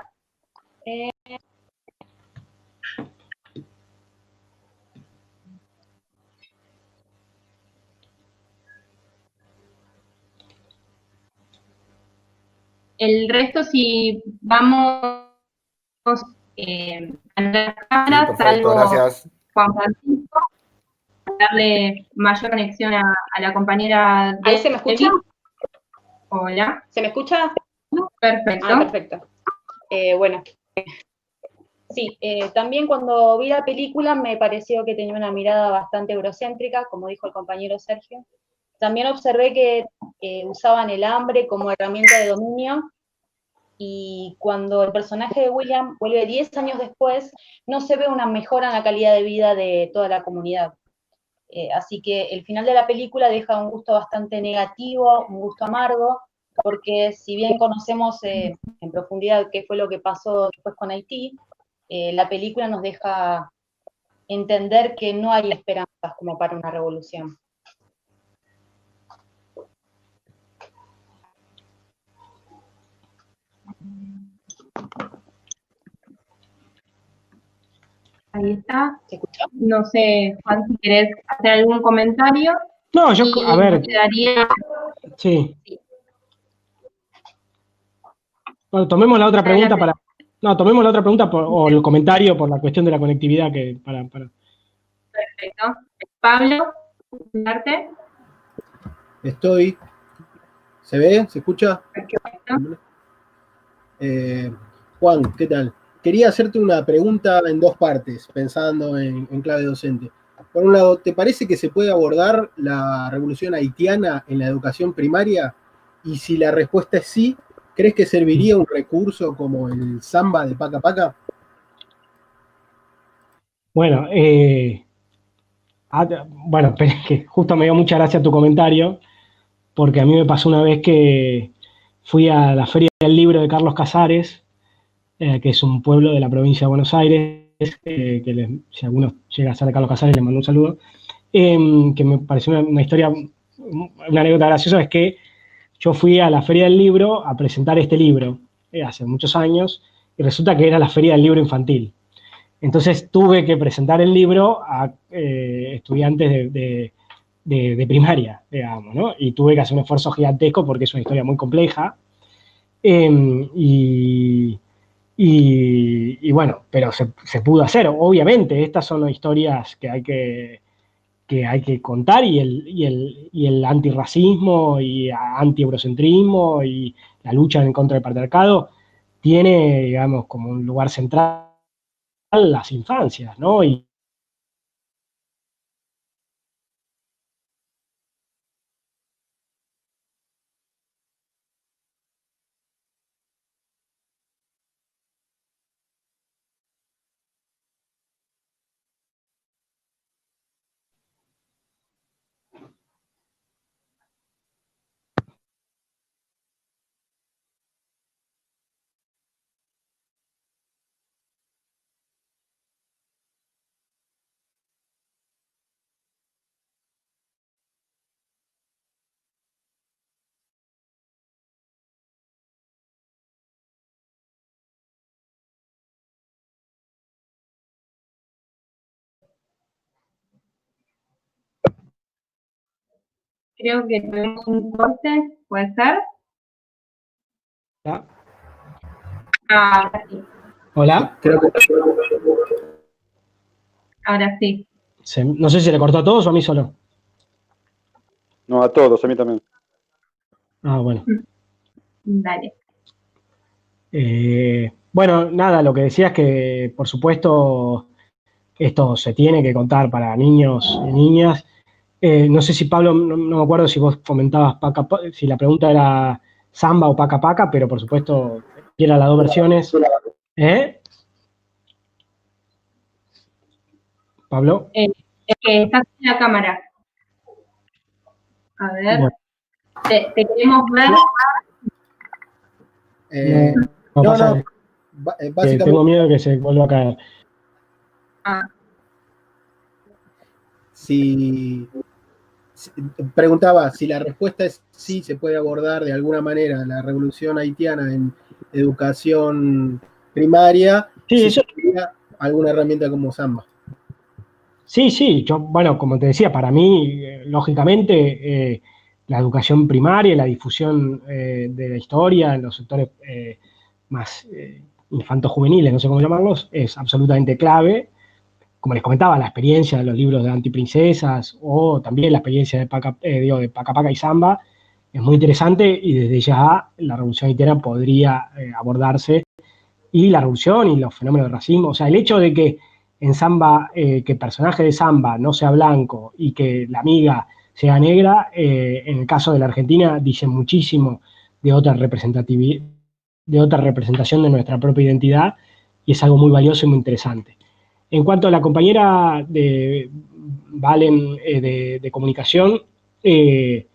El resto, si vamos a las cámaras, Sí, perfecto, salvo gracias. Juan Francisco, darle mayor conexión a la compañera. ¿Ahí se me escucha? Hola. ¿Se me escucha? Perfecto. Ah, perfecto. Bueno. Sí, también cuando vi la película me pareció que tenía una mirada bastante eurocéntrica, como dijo el compañero Sergio. También observé que usaban el hambre como herramienta de dominio, y cuando el personaje de William vuelve 10 años después, no se ve una mejora en la calidad de vida de toda la comunidad. Así que el final de la película deja un gusto bastante negativo, un gusto amargo, porque si bien conocemos en profundidad qué fue lo que pasó después con Haití, la película nos deja entender que no hay esperanzas como para una revolución. Ahí está. ¿Se escuchó? No sé, Juan, si querés hacer algún comentario. No, a ver. Quedaría... Sí. Bueno, tomemos la otra pregunta para... No, tomemos la otra pregunta o el comentario por la cuestión de la conectividad que Perfecto. Pablo, ¿arte? Estoy. ¿Se ve? ¿Se escucha? Perfecto. Juan, ¿qué tal? Quería hacerte una pregunta en dos partes, pensando en clave docente. Por un lado, ¿te parece que se puede abordar la revolución haitiana en la educación primaria? Y si la respuesta es sí, ¿crees que serviría un recurso como el samba de Paca Paca? Bueno, bueno, pero es que justo me dio mucha gracia tu comentario, porque a mí me pasó una vez que fui a la Feria del Libro de Carlos Casares, que es un pueblo de la provincia de Buenos Aires, si alguno llega a ser de Carlos Casares, le mando un saludo, que me pareció una historia, una anécdota graciosa, es que yo fui a la Feria del Libro a presentar este libro hace muchos años, y resulta que era la Feria del Libro Infantil. Entonces tuve que presentar el libro a estudiantes de primaria, digamos, ¿no? Y tuve que hacer un esfuerzo gigantesco porque es una historia muy compleja. Y bueno, pero se pudo hacer. Obviamente, estas son las historias que hay que contar y el antirracismo y antieurocentrismo y la lucha en contra del patriarcado tiene, digamos, como un lugar central las infancias, ¿no? Y Creo que tenemos un corte, ¿puede ser? ¿ya? Ahora sí, Hola. Creo que ahora sí. No sé si le cortó a todos o a mí solo. No, a todos, a mí también. Ah, bueno. Dale. Bueno, nada, lo que decía es que, por supuesto, esto se tiene que contar para niños y niñas. No sé si Pablo, no me acuerdo si vos comentabas si la pregunta era samba o paca paca, pero por supuesto, era las dos versiones. ¿Eh? Pablo. Es que estás en la cámara. A ver, Bueno, te queremos ver. no no, pasa no, que básicamente tengo miedo de que se vuelva a caer. Ah, si preguntaba si la respuesta es sí, se puede abordar de alguna manera la revolución haitiana en educación primaria, Sí, si eso, sería alguna herramienta como Samba. sí, yo, bueno, como te decía, para mí, lógicamente, la educación primaria, la difusión de la historia en los sectores más infanto-juveniles, no sé cómo llamarlos, es absolutamente clave. Como les comentaba, la experiencia de los libros de antiprincesas o también la experiencia de Paca Paca y Samba es muy interesante y desde ya la revolución haitiana podría abordarse y la revolución y los fenómenos de racismo. O sea, el hecho de que en Samba, que el personaje de Samba no sea blanco y que la amiga sea negra, en el caso de la Argentina dice muchísimo de otra representatividad, de otra representación de nuestra propia identidad y es algo muy valioso y muy interesante. En cuanto a la compañera de Valen de comunicación, que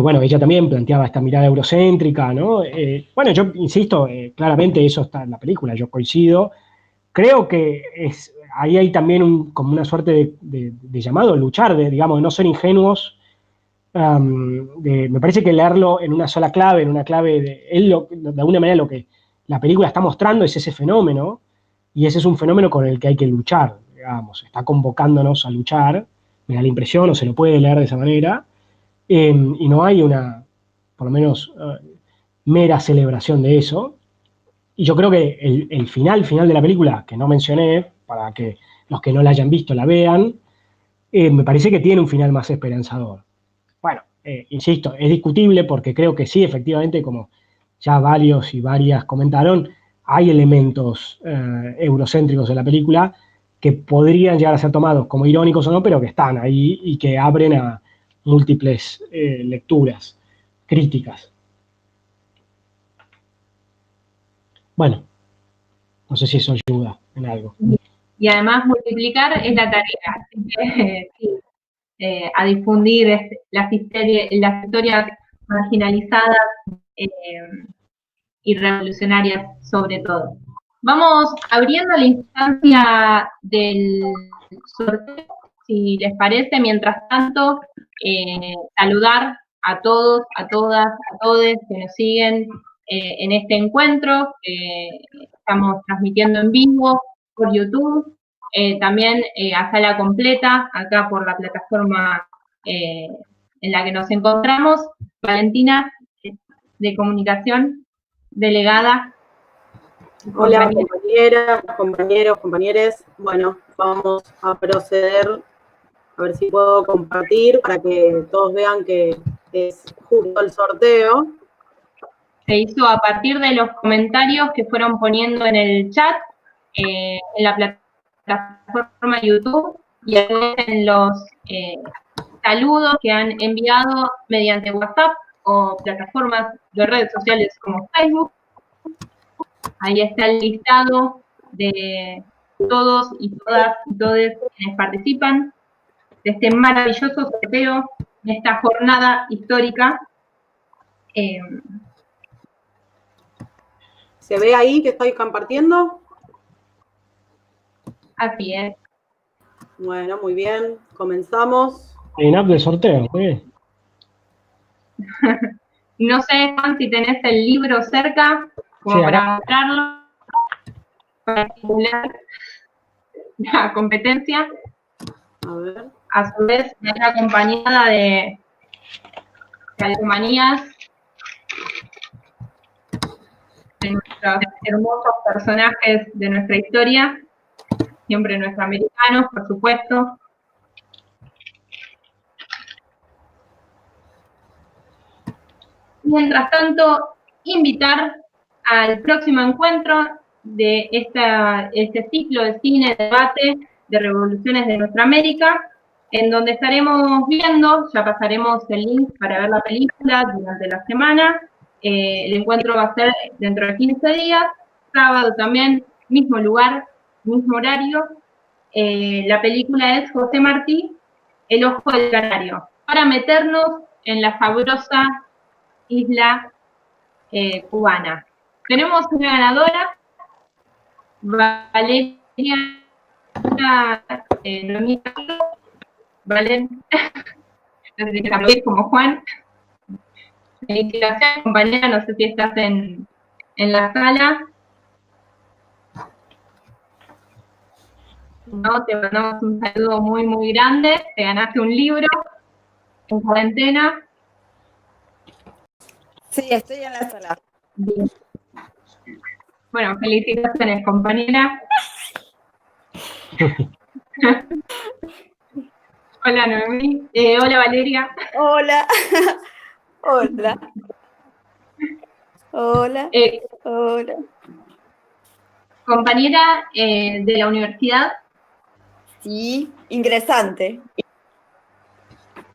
bueno, ella también planteaba esta mirada eurocéntrica, ¿no? Bueno, yo insisto, claramente eso está en la película, yo coincido. Creo que ahí hay también como una suerte de llamado a luchar, de, digamos, de no ser ingenuos. Me parece que leerlo en una sola clave, en una clave de alguna manera lo que la película está mostrando es ese fenómeno, y ese es un fenómeno con el que hay que luchar, digamos, está convocándonos a luchar, me da la impresión, o se lo puede leer de esa manera, y no hay una, por lo menos, mera celebración de eso. Y yo creo que el final de la película, que no mencioné, para que los que no la hayan visto la vean, me parece que tiene un final más esperanzador. Bueno, insisto, es discutible porque creo que sí, efectivamente, como ya varios y varias comentaron, hay elementos eurocéntricos en la película que podrían llegar a ser tomados como irónicos o no, pero que están ahí y que abren a múltiples lecturas críticas. Bueno, no sé si eso ayuda en algo. y además multiplicar es la tarea. Así que, sí, a difundir las historias marginalizadas eh, y revolucionarias sobre todo. Vamos abriendo la instancia del sorteo, si les parece. Mientras tanto, saludar a todos, a todas, a todos que nos siguen en este encuentro que estamos transmitiendo en vivo por YouTube, también a sala completa, acá por la plataforma en la que nos encontramos. Valentina, de comunicación, delegada. Hola, compañeras, compañeros, compañeres. Bueno, vamos a proceder, a ver si puedo compartir para que todos vean que es justo el sorteo. Se hizo a partir de los comentarios que fueron poniendo en el chat, en la plataforma YouTube, y en los saludos que han enviado mediante WhatsApp o plataformas de redes sociales como Facebook. Ahí está el listado de todos y todas y todos quienes participan de este maravilloso sorteo, de esta jornada histórica. ¿Se ve ahí que estoy compartiendo? Así es. Bueno, muy bien. Comenzamos. Hay una app de sorteo, muy bien. No sé, Juan, si tenés el libro cerca, como Sí, para acá. mostrarlo, para estimular la competencia. A ver. A su vez, está acompañada de calcomanías de nuestros hermosos personajes de nuestra historia, siempre nuestros americanos, por supuesto. Mientras tanto, invitar al próximo encuentro de este ciclo de cine, debate de revoluciones de nuestra América, en donde estaremos viendo, ya pasaremos el link para ver la película durante la semana. El encuentro va a ser dentro de 15 días, sábado también, mismo lugar, mismo horario. La película es José Martí, El Ojo del Canario, para meternos en la sabrosa isla cubana. Tenemos una ganadora, Valeria Valen, no sé si te aplaudís como Juan. Felicitaciones, compañera, no sé si estás en la sala. No, te mandamos un saludo muy, muy grande. Te ganaste un libro en cuarentena. Sí, estoy en la sala. Bien. Bueno, felicitaciones, compañera. Hola, Noemí. Hola, Valeria. Hola. Hola. Hola. Hola. Compañera de la universidad. Sí, ingresante.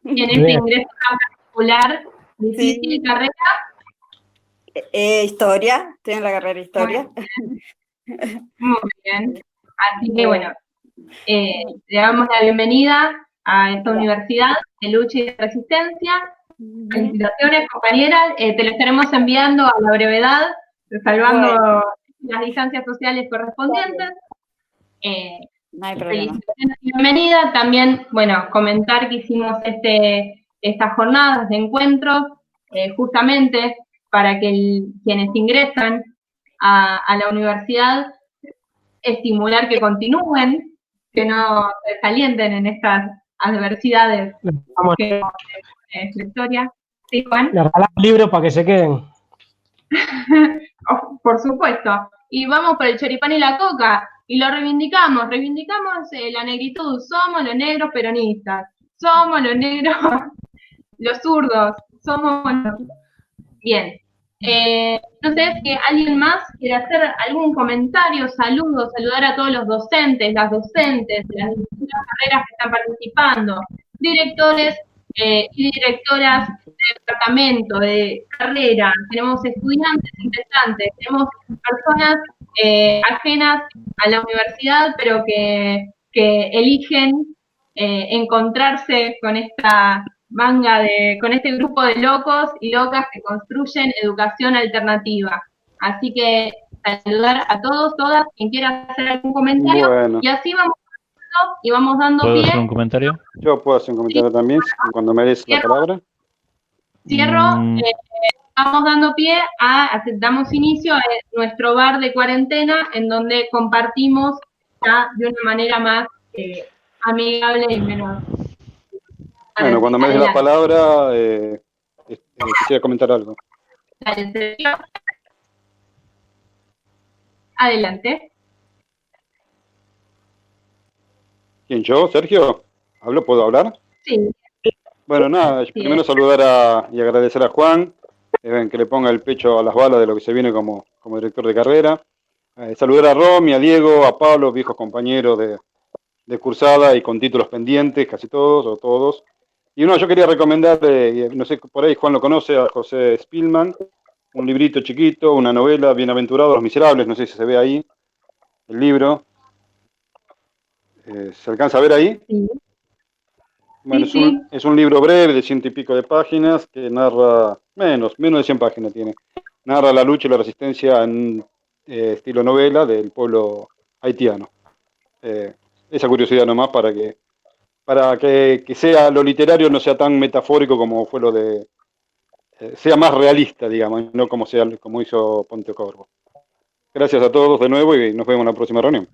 En este ingreso tan particular, difícil Sí. carrera. Historia, estoy en la carrera de Historia. Muy bien. Así que bueno, le damos la bienvenida a esta universidad de lucha y de resistencia. Felicitaciones, compañeras. Te lo estaremos enviando a la brevedad, salvando las distancias sociales correspondientes. No hay problema. Felicitaciones y bienvenida. También, bueno, comentar que hicimos estas jornadas de encuentro justamente para que quienes ingresan a la universidad, estimular que continúen, que no se desalienten en estas adversidades que es la historia. ¿Sí, Juan? Le regalamos libros para que se queden. Oh, por supuesto. Y vamos por el choripán y la coca, y lo reivindicamos la negritud. Somos los negros peronistas, somos los negros, los zurdos, somos los... Bien. No sé si alguien más quiere hacer algún comentario, saludar a todos los docentes, las docentes de las distintas carreras que están participando, directores y directoras de departamento, de carrera, tenemos estudiantes interesantes, tenemos personas ajenas a la universidad, pero que eligen encontrarse con esta con este grupo de locos y locas que construyen educación alternativa. Así que saludar a todos, todas, quien quiera hacer algún comentario, Bueno. y así vamos dando ¿Puedo pie. hacer un comentario? Yo puedo hacer un comentario también, cuando me des la palabra. Cierro, vamos dando pie damos inicio a nuestro bar de cuarentena, en donde compartimos ya de una manera más amigable y menos... Bueno, cuando me des la palabra, quisiera comentar algo. Dale, Sergio. Adelante. ¿Quién, yo, Sergio? ¿Puedo hablar? Sí. Bueno, nada, primero saludar y agradecer a Juan, que le ponga el pecho a las balas de lo que se viene como director de carrera. Saludar a Romy, a Diego, a Pablo, viejos compañeros de cursada y con títulos pendientes, casi todos o todos. Y yo quería recomendar, no sé, por ahí Juan lo conoce, a José Spillman, un librito chiquito, una novela, Bienaventurados los Miserables, no sé si se ve ahí, el libro. ¿Se alcanza a ver ahí? Sí. Bueno, Sí, es un libro breve de 100 y pico de páginas que narra, menos de 100 páginas tiene, narra la lucha y la resistencia en estilo novela del pueblo haitiano. Esa curiosidad nomás para que sea lo literario no sea tan metafórico como fue lo de, sea más realista, digamos, no como hizo Pontecorvo. Gracias a todos de nuevo y nos vemos en la próxima reunión.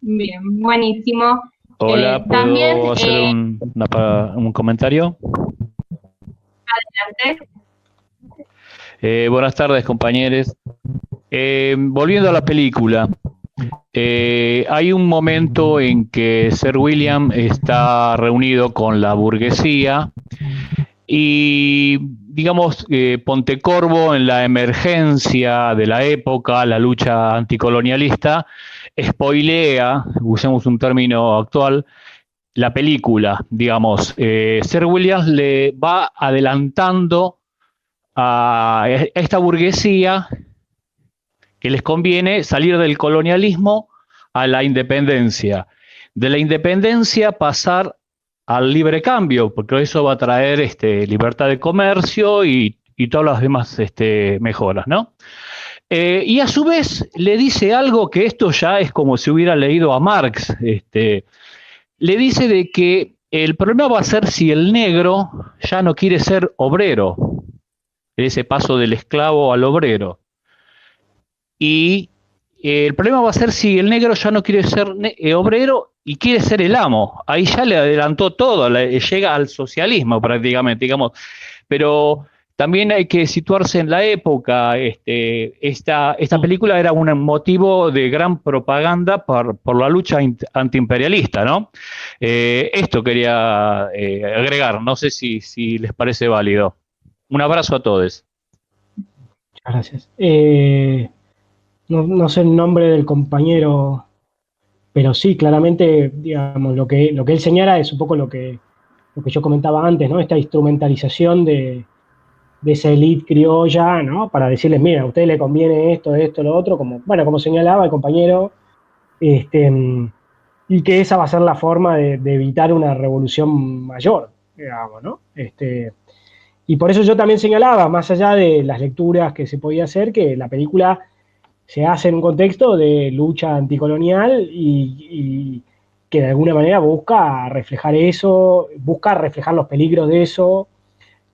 Bien, buenísimo. Hola, ¿puedo también, hacer un comentario? Adelante. Buenas tardes, compañeros. Volviendo a la película, hay un momento en que Sir William está reunido con la burguesía y, digamos, Pontecorvo, en la emergencia de la época, la lucha anticolonialista, spoilea, usemos un término actual, la película, digamos. Sir William le va adelantando a esta burguesía que les conviene salir del colonialismo a la independencia. De la independencia pasar al libre cambio, porque eso va a traer libertad de comercio y todas las demás mejoras, ¿no? Y a su vez le dice algo que esto ya es como si hubiera leído a Marx. Le dice de que el problema va a ser si el negro ya no quiere ser obrero, ese paso del esclavo al obrero. Y el problema va a ser si el negro ya no quiere ser obrero y quiere ser el amo. Ahí ya le adelantó todo, llega al socialismo prácticamente, digamos. Pero también hay que situarse en la época. Esta película era un motivo de gran propaganda por la lucha antiimperialista, ¿no? Esto quería agregar, no sé si les parece válido. Un abrazo a todos. Muchas gracias. No sé el nombre del compañero, pero sí, claramente, digamos, lo que él señala es un poco lo que yo comentaba antes, ¿no? Esta instrumentalización de esa élite criolla, ¿no? Para decirles, mira, a usted le conviene esto, lo otro, como señalaba el compañero, y que esa va a ser la forma de evitar una revolución mayor, digamos, ¿no? Y por eso yo también señalaba, más allá de las lecturas que se podía hacer, que la película se hace en un contexto de lucha anticolonial y que de alguna manera busca reflejar eso, busca reflejar los peligros de eso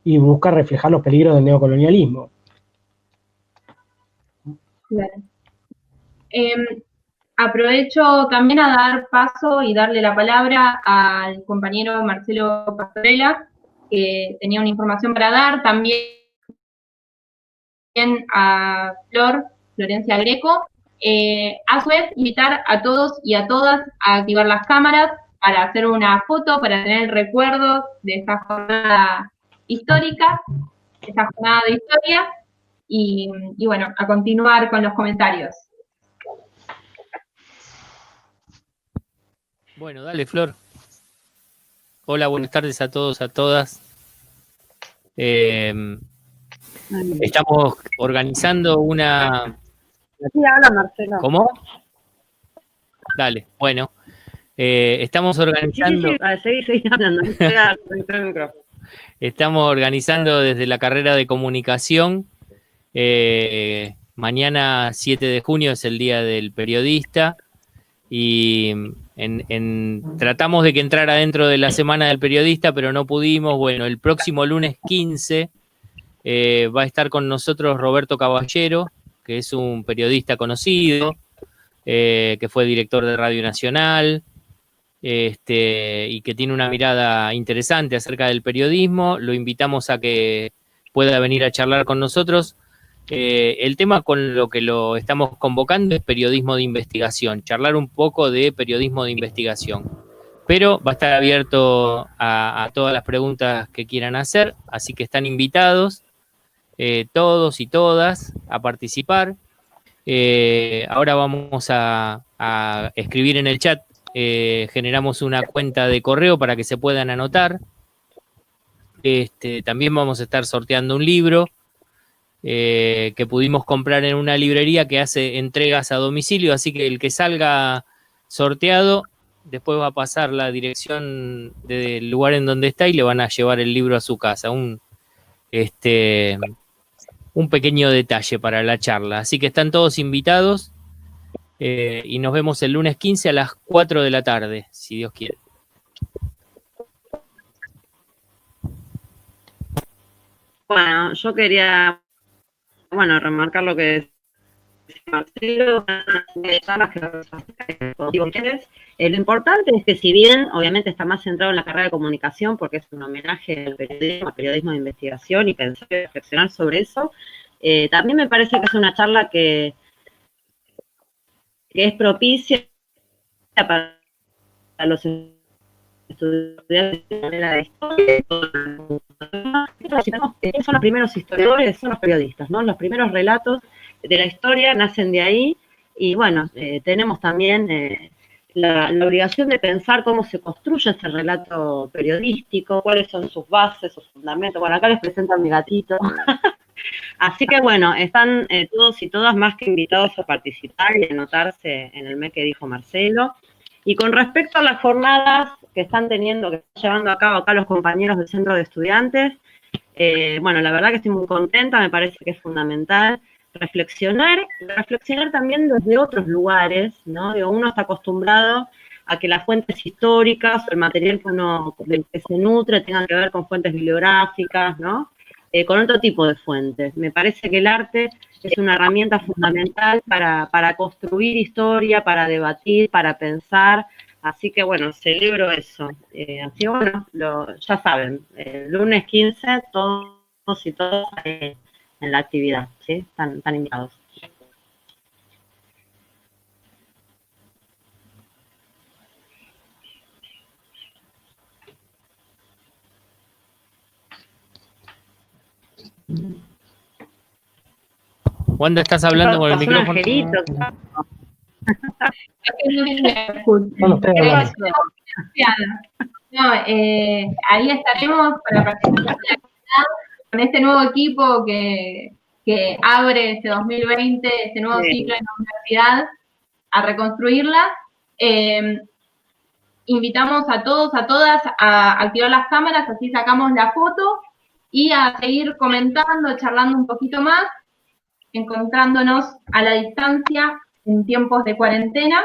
y busca reflejar los peligros del neocolonialismo. Claro. Aprovecho también a dar paso y darle la palabra al compañero Marcelo Pastorella, que tenía una información para dar, también a Florencia Greco. A su vez, invitar a todos y a todas a activar las cámaras para hacer una foto, para tener el recuerdo de esta jornada histórica, esta jornada de historia, y bueno, a continuar con los comentarios. Bueno, dale, Flor. Hola, buenas tardes a todos, a todas. Estamos organizando una... Sí, habla Marcelo. ¿Cómo? Dale, bueno. Estamos organizando... Seguí hablando. Estamos organizando desde la carrera de comunicación. Mañana, 7 de junio, es el Día del Periodista. Y tratamos de que entrara dentro de la Semana del Periodista, pero no pudimos. Bueno, el próximo lunes 15 va a estar con nosotros Roberto Caballero, que es un periodista conocido, que fue director de Radio Nacional, y que tiene una mirada interesante acerca del periodismo. Lo invitamos a que pueda venir a charlar con nosotros. El tema con lo que lo estamos convocando es periodismo de investigación, charlar un poco de periodismo de investigación. Pero va a estar abierto a todas las preguntas que quieran hacer, así que están invitados todos y todas a participar. Ahora vamos a escribir en el chat, generamos una cuenta de correo para que se puedan anotar. También vamos a estar sorteando un libro que pudimos comprar en una librería que hace entregas a domicilio, así que el que salga sorteado después va a pasar la dirección del lugar en donde está y le van a llevar el libro a su casa. Un pequeño detalle para la charla. Así que están todos invitados y nos vemos el lunes 15 a las 4 de la tarde, si Dios quiere. Bueno, yo quería remarcar lo que decía Marcelo, lo importante es que si bien obviamente está más centrado en la carrera de comunicación porque es un homenaje al periodismo de investigación y pensar y reflexionar sobre eso, también me parece que es una charla que es propicia para los estudiantes de historia. Son los primeros historiadores, son los periodistas, ¿no? Los primeros relatos de la historia nacen de ahí y bueno, tenemos también la obligación de pensar cómo se construye ese relato periodístico, cuáles son sus bases, sus fundamentos. Bueno, acá les presento a mi gatito. Así que bueno, están todos y todas más que invitados a participar y a anotarse en el mes que dijo Marcelo. Y con respecto a las jornadas que están llevando a cabo acá los compañeros del Centro de Estudiantes, la verdad que estoy muy contenta, me parece que es fundamental reflexionar también desde otros lugares, ¿no? Uno está acostumbrado a que las fuentes históricas o el material del que se nutre tengan que ver con fuentes bibliográficas, ¿no? Con otro tipo de fuentes. Me parece que el arte es una herramienta fundamental para construir historia, para debatir, para pensar. Así que, bueno, celebro eso. Así que, bueno, ya saben, el lunes 15, todos y todas en la actividad, ¿sí? Están invitados. Wanda, ¿estás hablando con el micrófono? Ahí estaremos para participar con este nuevo equipo que abre este 2020, este nuevo ciclo en la universidad, a reconstruirla. Invitamos a todos, a todas a activar las cámaras, así sacamos la foto y a seguir comentando, charlando un poquito más, encontrándonos a la distancia en tiempos de cuarentena.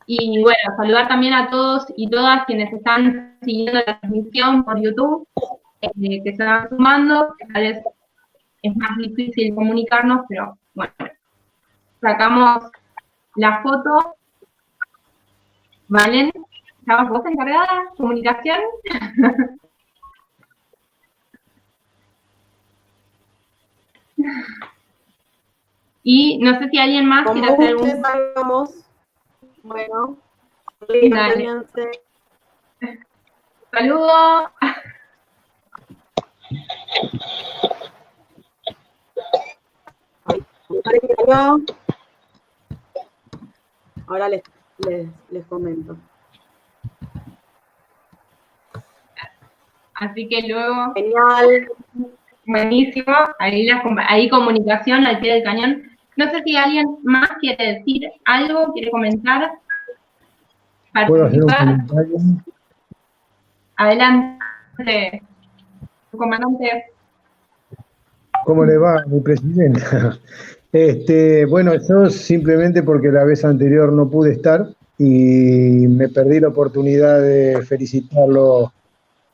Y bueno, saludar también a todos y todas quienes están siguiendo la transmisión por YouTube, que se van sumando, que tal vez es más difícil comunicarnos, pero bueno, sacamos la foto. ¿Valen? ¿Estabas vos encargada? ¿Comunicación? Y no sé si alguien más quiere hacer algún... Bueno, saludos. Ahora les comento. Así que luego... Genial. Buenísimo. Ahí comunicación al pie del cañón. No sé si alguien más quiere decir algo, quiere comentar. ¿Puedo hacer un comentario? Adelante, comandante. ¿Cómo le va, mi presidenta? Bueno, yo simplemente porque la vez anterior no pude estar y me perdí la oportunidad de felicitarlo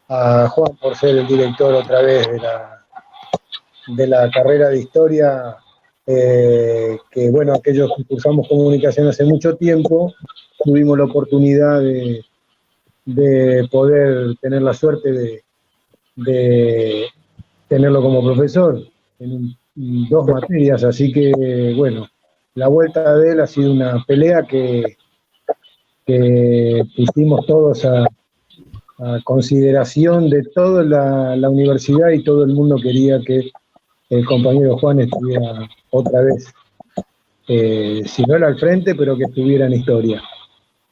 a Juan por ser el director otra vez de la carrera de historia. que bueno, aquellos que cursamos comunicación hace mucho tiempo, tuvimos la oportunidad de poder tener la suerte de tenerlo como profesor en dos materias, así que bueno, la vuelta de él ha sido una pelea que pusimos todos a consideración de toda la universidad, y todo el mundo quería que el compañero Juan estuviera otra vez, si no era al frente, pero que estuviera en historia.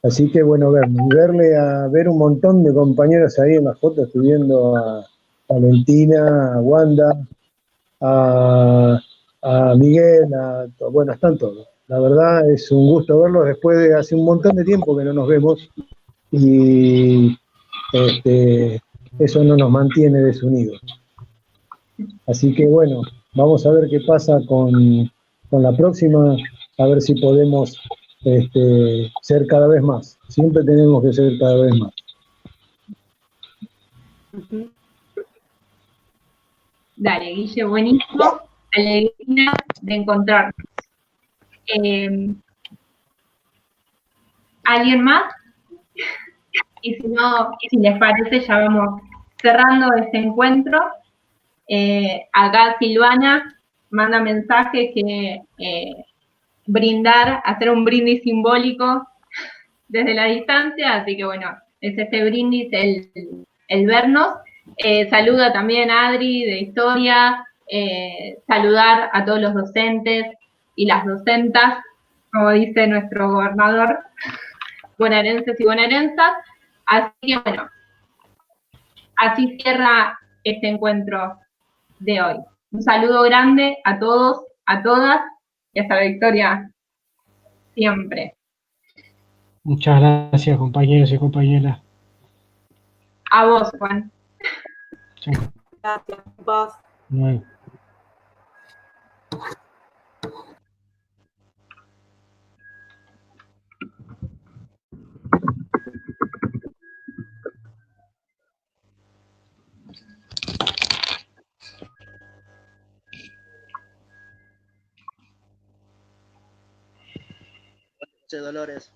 Así que bueno, ver un montón de compañeros ahí en las fotos, estoy viendo a Valentina, a Wanda, a Miguel, bueno, están todos. La verdad es un gusto verlos después de hace un montón de tiempo que no nos vemos, y eso no nos mantiene desunidos. Así que bueno, vamos a ver qué pasa con la próxima, a ver si podemos ser cada vez más. Siempre tenemos que ser cada vez más. Dale, Guille, buenísimo. Alegría de encontrarnos. ¿Alguien más? Y si no, si les parece, ya vamos cerrando este encuentro. Acá Silvana manda mensaje que hacer un brindis simbólico desde la distancia, así que bueno, es este brindis el vernos. Saluda también a Adri de Historia, saludar a todos los docentes y las docentas, como dice nuestro gobernador, bonaerenses y bonaerensas. Así que bueno, así cierra este encuentro de hoy. Un saludo grande a todos, a todas, y hasta la victoria siempre. Muchas gracias, compañeros y compañeras. A vos, Juan. Chao. Gracias, paz. Bueno. Dolores.